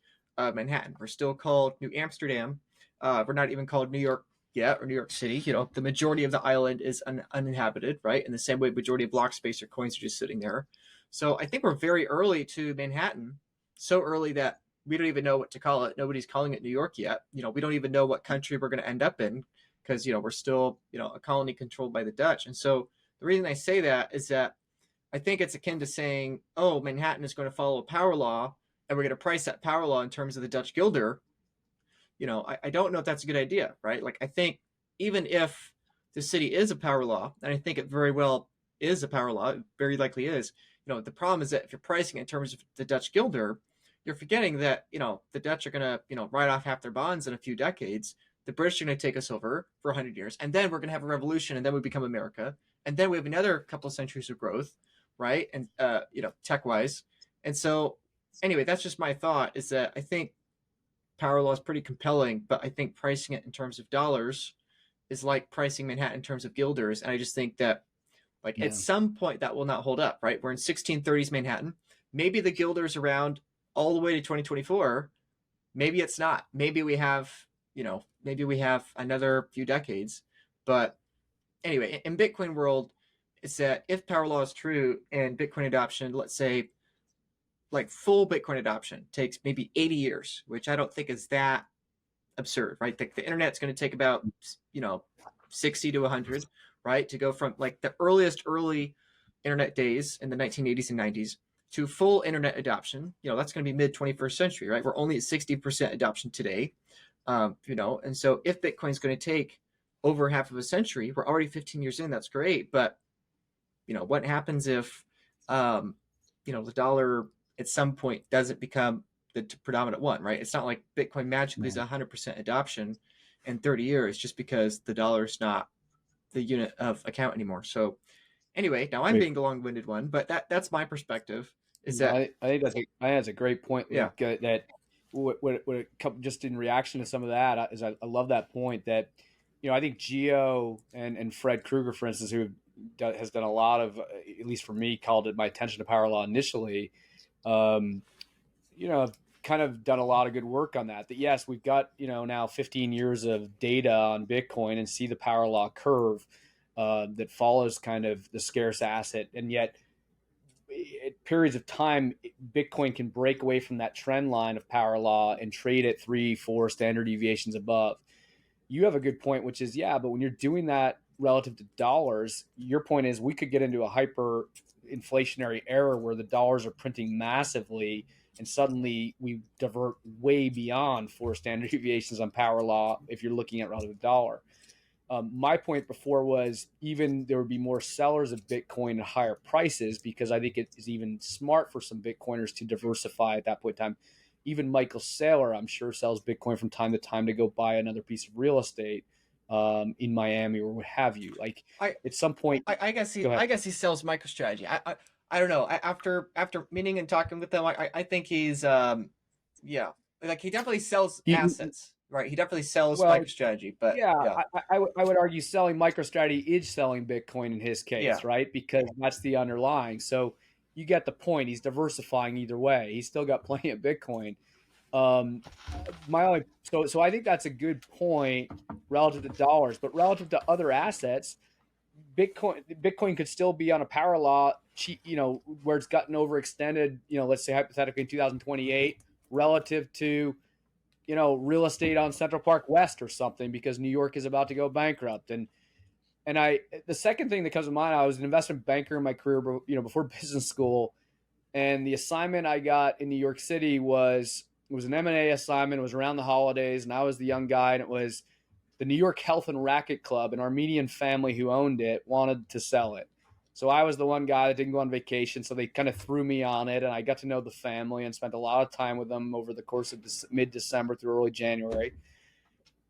Manhattan. We're still called New Amsterdam. We're not even called New York yet, or New York City. The majority of the island is uninhabited, right? In the same way, majority of block space or coins are just sitting there. So I think we're very early to Manhattan, so early that we don't even know what to call it. Nobody's calling it New York yet. We don't even know what country we're going to end up in, because we're still a colony controlled by the Dutch. And so the reason I say that is that I think it's akin to saying, oh, Manhattan is going to follow a power law, and we're going to price that power law in terms of the Dutch guilder. I don't know if that's a good idea, right? Like, I think even if the city is a power law, and I think it very well is a power law, it very likely is, the problem is that if you're pricing in terms of the Dutch guilder, you're forgetting that, the Dutch are going to, write off half their bonds in a few decades. The British are going to take us over for 100 years, and then we're going to have a revolution, and then we become America, and then we have another couple of centuries of growth, right? And tech wise. And so anyway, that's just my thought. Is that I think power law is pretty compelling, but I think pricing it in terms of dollars is like pricing Manhattan in terms of guilders, and I just think that like at Yeah. some point that will not hold up. Right? We're in 1630s Manhattan. Maybe the guilders around all the way to 2024. Maybe it's not. Maybe we have, maybe we have another few decades. But anyway, in Bitcoin world, it's that if power law is true and Bitcoin adoption, let's say like full Bitcoin adoption takes maybe 80 years, which I don't think is that absurd, right? The internet's going to take about, 60 to 100, right? To go from like the early internet days in the 1980s and 90s to full internet adoption, that's going to be mid 21st century, right? We're only at 60% adoption today, and so if Bitcoin's going to take over half of a century, we're already 15 years in, that's great. But, what happens if, the dollar at some point doesn't become the predominant one, right? It's not like Bitcoin magically is 100% adoption in 30 years just because the dollar is not the unit of account anymore. So anyway, now I'm Wait. being the long-winded one, but that's my perspective. Is No, that I think that's a great point, yeah, Luke. That just in reaction to some of that is I love that point that I think Geo and Fred Krueger, for instance, who has done a lot of, at least for me, called it my attention to power law initially. Um, have kind of done a lot of good work on that. That yes, we've got now 15 years of data on Bitcoin and see the power law curve that follows kind of the scarce asset, and yet at periods of time, Bitcoin can break away from that trend line of power law and trade at 3-4 standard deviations above. You have a good point, which is, yeah, but when you're doing that relative to dollars, your point is we could get into a hyper inflationary era where the dollars are printing massively and suddenly we divert way beyond 4 standard deviations on power law if you're looking at relative to dollar. My point before was even there would be more sellers of Bitcoin at higher prices because I think it is even smart for some Bitcoiners to diversify at that point in time. Even Michael Saylor, I'm sure, sells Bitcoin from time to time to go buy another piece of real estate in Miami or what have you. Like I at some point, I guess go ahead. he sells MicroStrategy. I don't know. After meeting and talking with them, I think he's yeah, like he definitely sells He, assets, right? He definitely sells well, MicroStrategy, but yeah, yeah, I would argue selling MicroStrategy is selling Bitcoin in his yeah. case, right? Because that's the underlying. So you get the point. He's diversifying either way. He's still got plenty of Bitcoin. Um, my only so I think that's a good point relative to dollars, but relative to other assets, Bitcoin could still be on a power law, where it's gotten overextended. Let's say hypothetically in 2028, relative to real estate on Central Park West or something, because New York is about to go bankrupt. And the second thing that comes to mind, I was an investment banker in my career, before business school, and the assignment I got in New York City was an M&A assignment. It was around the holidays, and I was the young guy, and it was the New York Health and Racket Club, an Armenian family who owned it wanted to sell it. So I was the one guy that didn't go on vacation, so they kind of threw me on it, and I got to know the family and spent a lot of time with them over the course of mid-December through early January.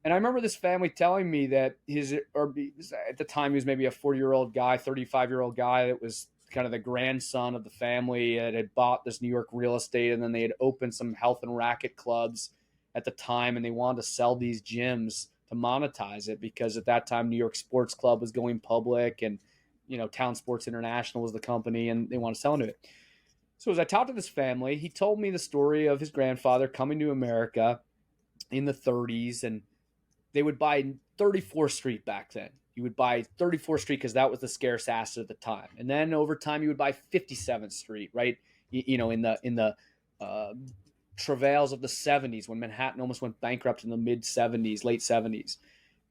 And I remember this family telling me that at the time he was maybe a 40-year-old guy, 35-year-old guy that was kind of the grandson of the family that had bought this New York real estate, and then they had opened some health and racket clubs at the time, and they wanted to sell these gyms to monetize it because at that time New York Sports Club was going public, and Town Sports International was the company, and they wanted to sell into it. So as I talked to this family, he told me the story of his grandfather coming to America in the 30s, and they would buy 34th Street back then. You would buy 34th Street because that was the scarce asset at the time, and then over time you would buy 57th Street, right? In the travails of the 70s when Manhattan almost went bankrupt in the mid 70s, late 70s,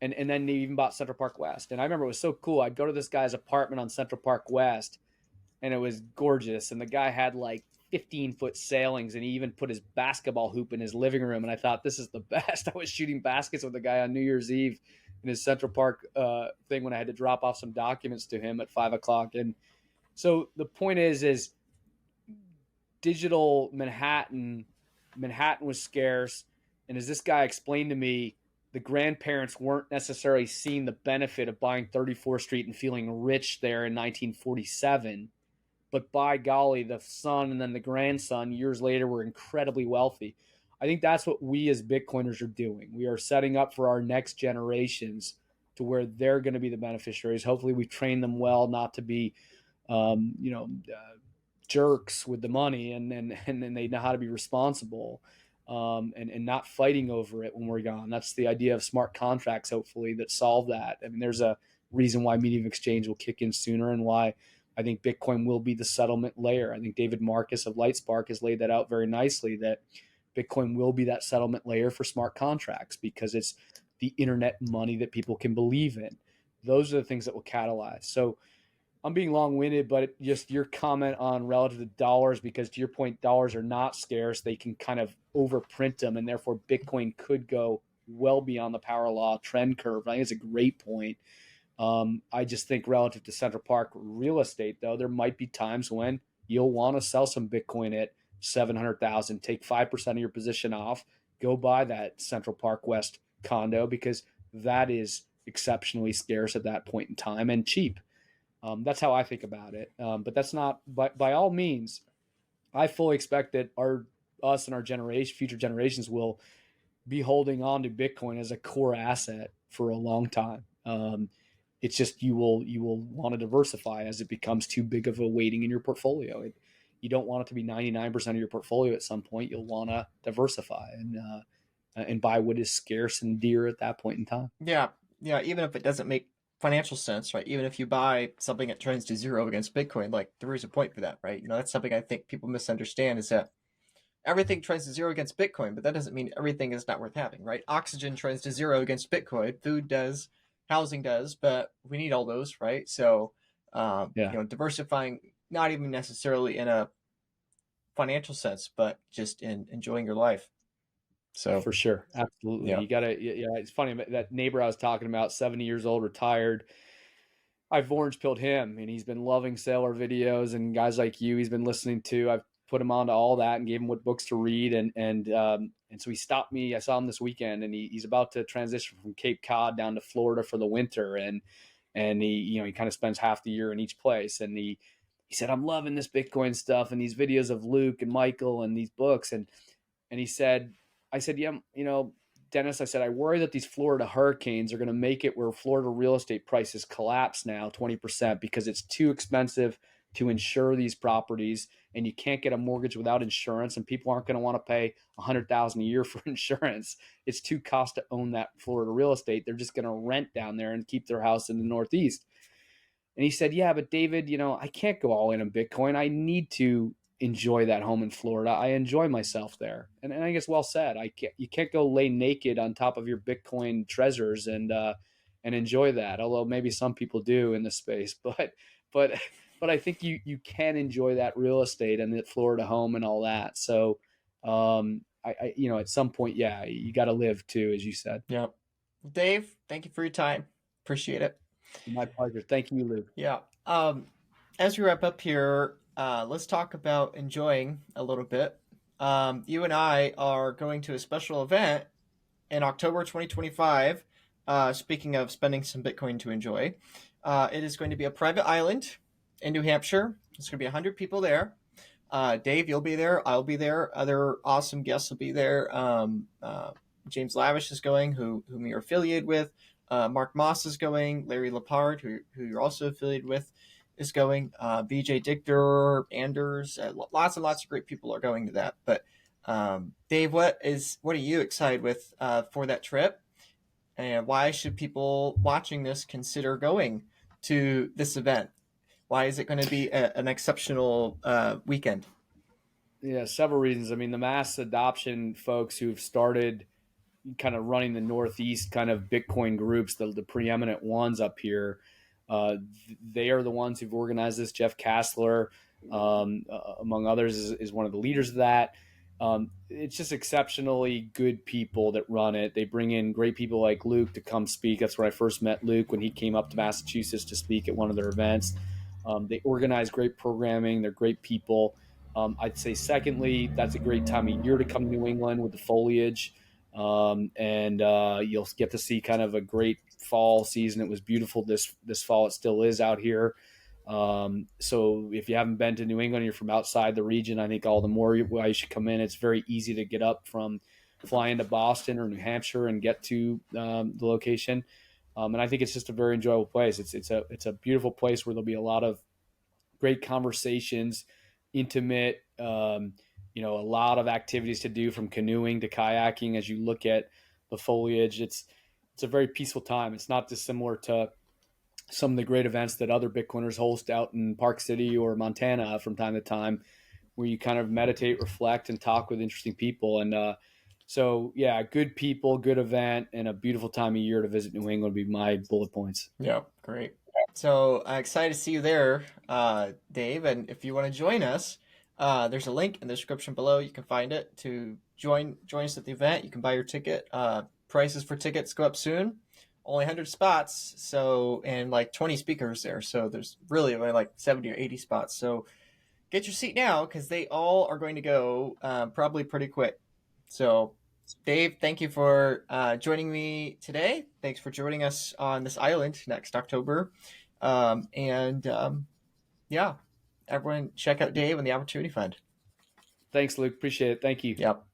and then they even bought Central Park West. And I remember it was so cool. I'd go to this guy's apartment on Central Park West, and it was gorgeous. And the guy had like 15-foot sailings, and he even put his basketball hoop in his living room. And I thought, this is the best. I was shooting baskets with the guy on New Year's Eve in his Central Park thing when I had to drop off some documents to him at 5 o'clock. And so the point is digital Manhattan was scarce. And as this guy explained to me, the grandparents weren't necessarily seeing the benefit of buying 34th Street and feeling rich there in 1947. but by golly, the son and then the grandson years later were incredibly wealthy. I think that's what we as Bitcoiners are doing. We are setting up for our next generations to where they're going to be the beneficiaries. Hopefully, we train them well not to be, um, you know, uh, jerks with the money, and then they know how to be responsible, and not fighting over it when we're gone. That's the idea of smart contracts, hopefully, that solve that. I mean, there's a reason why medium of exchange will kick in sooner, and why I think Bitcoin will be the settlement layer. I think David Marcus of Lightspark has laid that out very nicely, that Bitcoin will be that settlement layer for smart contracts because it's the internet money that people can believe in. Those are the things that will catalyze. So I'm being long-winded, but just your comment on relative to dollars, because to your point, dollars are not scarce. They can kind of overprint them, and therefore Bitcoin could go well beyond the power law trend curve. I think it's a great point. I just think relative to Central Park real estate, though, there might be times when you'll want to sell some Bitcoin at 700,000, take 5% of your position off, go buy that Central Park West condo because that is exceptionally scarce at that point in time and cheap. That's how I think about it. But that's not by all means. I fully expect that us and our future generations will be holding on to Bitcoin as a core asset for a long time. It's just you will want to diversify as it becomes too big of a weighting in your portfolio. You don't want it to be 99% of your portfolio at some point. You'll want to diversify and buy what is scarce and dear at that point in time. Yeah, yeah. Even if it doesn't make financial sense, right? Even if you buy something that trends to zero against Bitcoin, like there is a point for that, right? That's something I think people misunderstand is that everything trends to zero against Bitcoin, but that doesn't mean everything is not worth having, right? Oxygen trends to zero against Bitcoin, food does, housing does, but we need all those, right? So, Yeah, diversifying, not even necessarily in a financial sense, but just in enjoying your life. So, for sure, absolutely. yeah, You gotta. Yeah, it's funny that neighbor I was talking about, 70 years old, retired. I've orange pilled him, and he's been loving Sailor videos and guys like you. He's been listening to. I've put him onto all that and gave him what books to read, and so he stopped me. I saw him this weekend, and he's about to transition from Cape Cod down to Florida for the winter, and he kind of spends half the year in each place, and he said, I'm loving this Bitcoin stuff and these videos of Luke and Michael and these books, and he said, I said, yeah, Dennis, I said, I worry that these Florida hurricanes are going to make it where Florida real estate prices collapse now 20% because it's too expensive to insure these properties, and you can't get a mortgage without insurance, and people aren't going to want to pay $100,000 a year for insurance. It's too cost to own that Florida real estate. They're just going to rent down there and keep their house in the Northeast. And he said, yeah, but David, I can't go all in on Bitcoin. I need to enjoy that home in Florida. I enjoy myself there. And I guess well said. You can't go lay naked on top of your Bitcoin treasures and enjoy that. Although maybe some people do in this space, but but I think you can enjoy that real estate and that Florida home and all that. So at some point, yeah, you got to live too, as you said. yeah. Dave, thank you for your time. Appreciate it. My pleasure. Thank you, Luke. Yeah. As we wrap up here, let's talk about enjoying a little bit. You and I are going to a special event in October 2025. Speaking of spending some Bitcoin to enjoy, it is going to be a private island in New Hampshire. There's going to be 100 people there. Dave, you'll be there. I'll be there. Other awesome guests will be there. James Lavish is going, whom you're affiliated with. Mark Moss is going. Larry Lepard, who you're also affiliated with, is going. BJ Dichter, Anders, lots and lots of great people are going to that. But Dave, what are you excited with for that trip? And why should people watching this consider going to this event? Why is it going to be an exceptional weekend? Yeah, several reasons. I mean, the mass adoption folks who've started kind of running the Northeast kind of Bitcoin groups, the preeminent ones up here, they are the ones who've organized this. Jeff Kassler, among others, is one of the leaders of that. It's just exceptionally good people that run it. They bring in great people like Luke to come speak. That's where I first met Luke when he came up to Massachusetts to speak at one of their events. They organize great programming. They're great people. I'd say, secondly, that's a great time of year to come to New England with the foliage. And you'll get to see kind of a great fall season. It was beautiful this fall. It still is out here. So if you haven't been to New England, you're from outside the region, I think all the more why you should come in. It's very easy to get up from flying to Boston or New Hampshire and get to the location. And I think it's just a very enjoyable place. It's a beautiful place where there'll be a lot of great conversations, intimate, a lot of activities to do from canoeing to kayaking. As you look at the foliage, it's a very peaceful time. It's not dissimilar to some of the great events that other Bitcoiners host out in Park City or Montana from time to time, where you kind of meditate, reflect, and talk with interesting people. And so, yeah, good people, good event, and a beautiful time of year to visit New England would be my bullet points. Yeah, great. So excited to see you there, Dave. And if you want to join us, there's a link in the description below. You can find it to join us at the event. You can buy your ticket. Prices for tickets go up soon. Only 100 spots, so, and like 20 speakers there. So there's really only like 70 or 80 spots. So get your seat now because they all are going to go probably pretty quick. So Dave, thank you for joining me today. Thanks for joining us on this island next October. Yeah, everyone check out Dave and the Opportunity Fund. Thanks, Luke. Appreciate it. Thank you. Yep.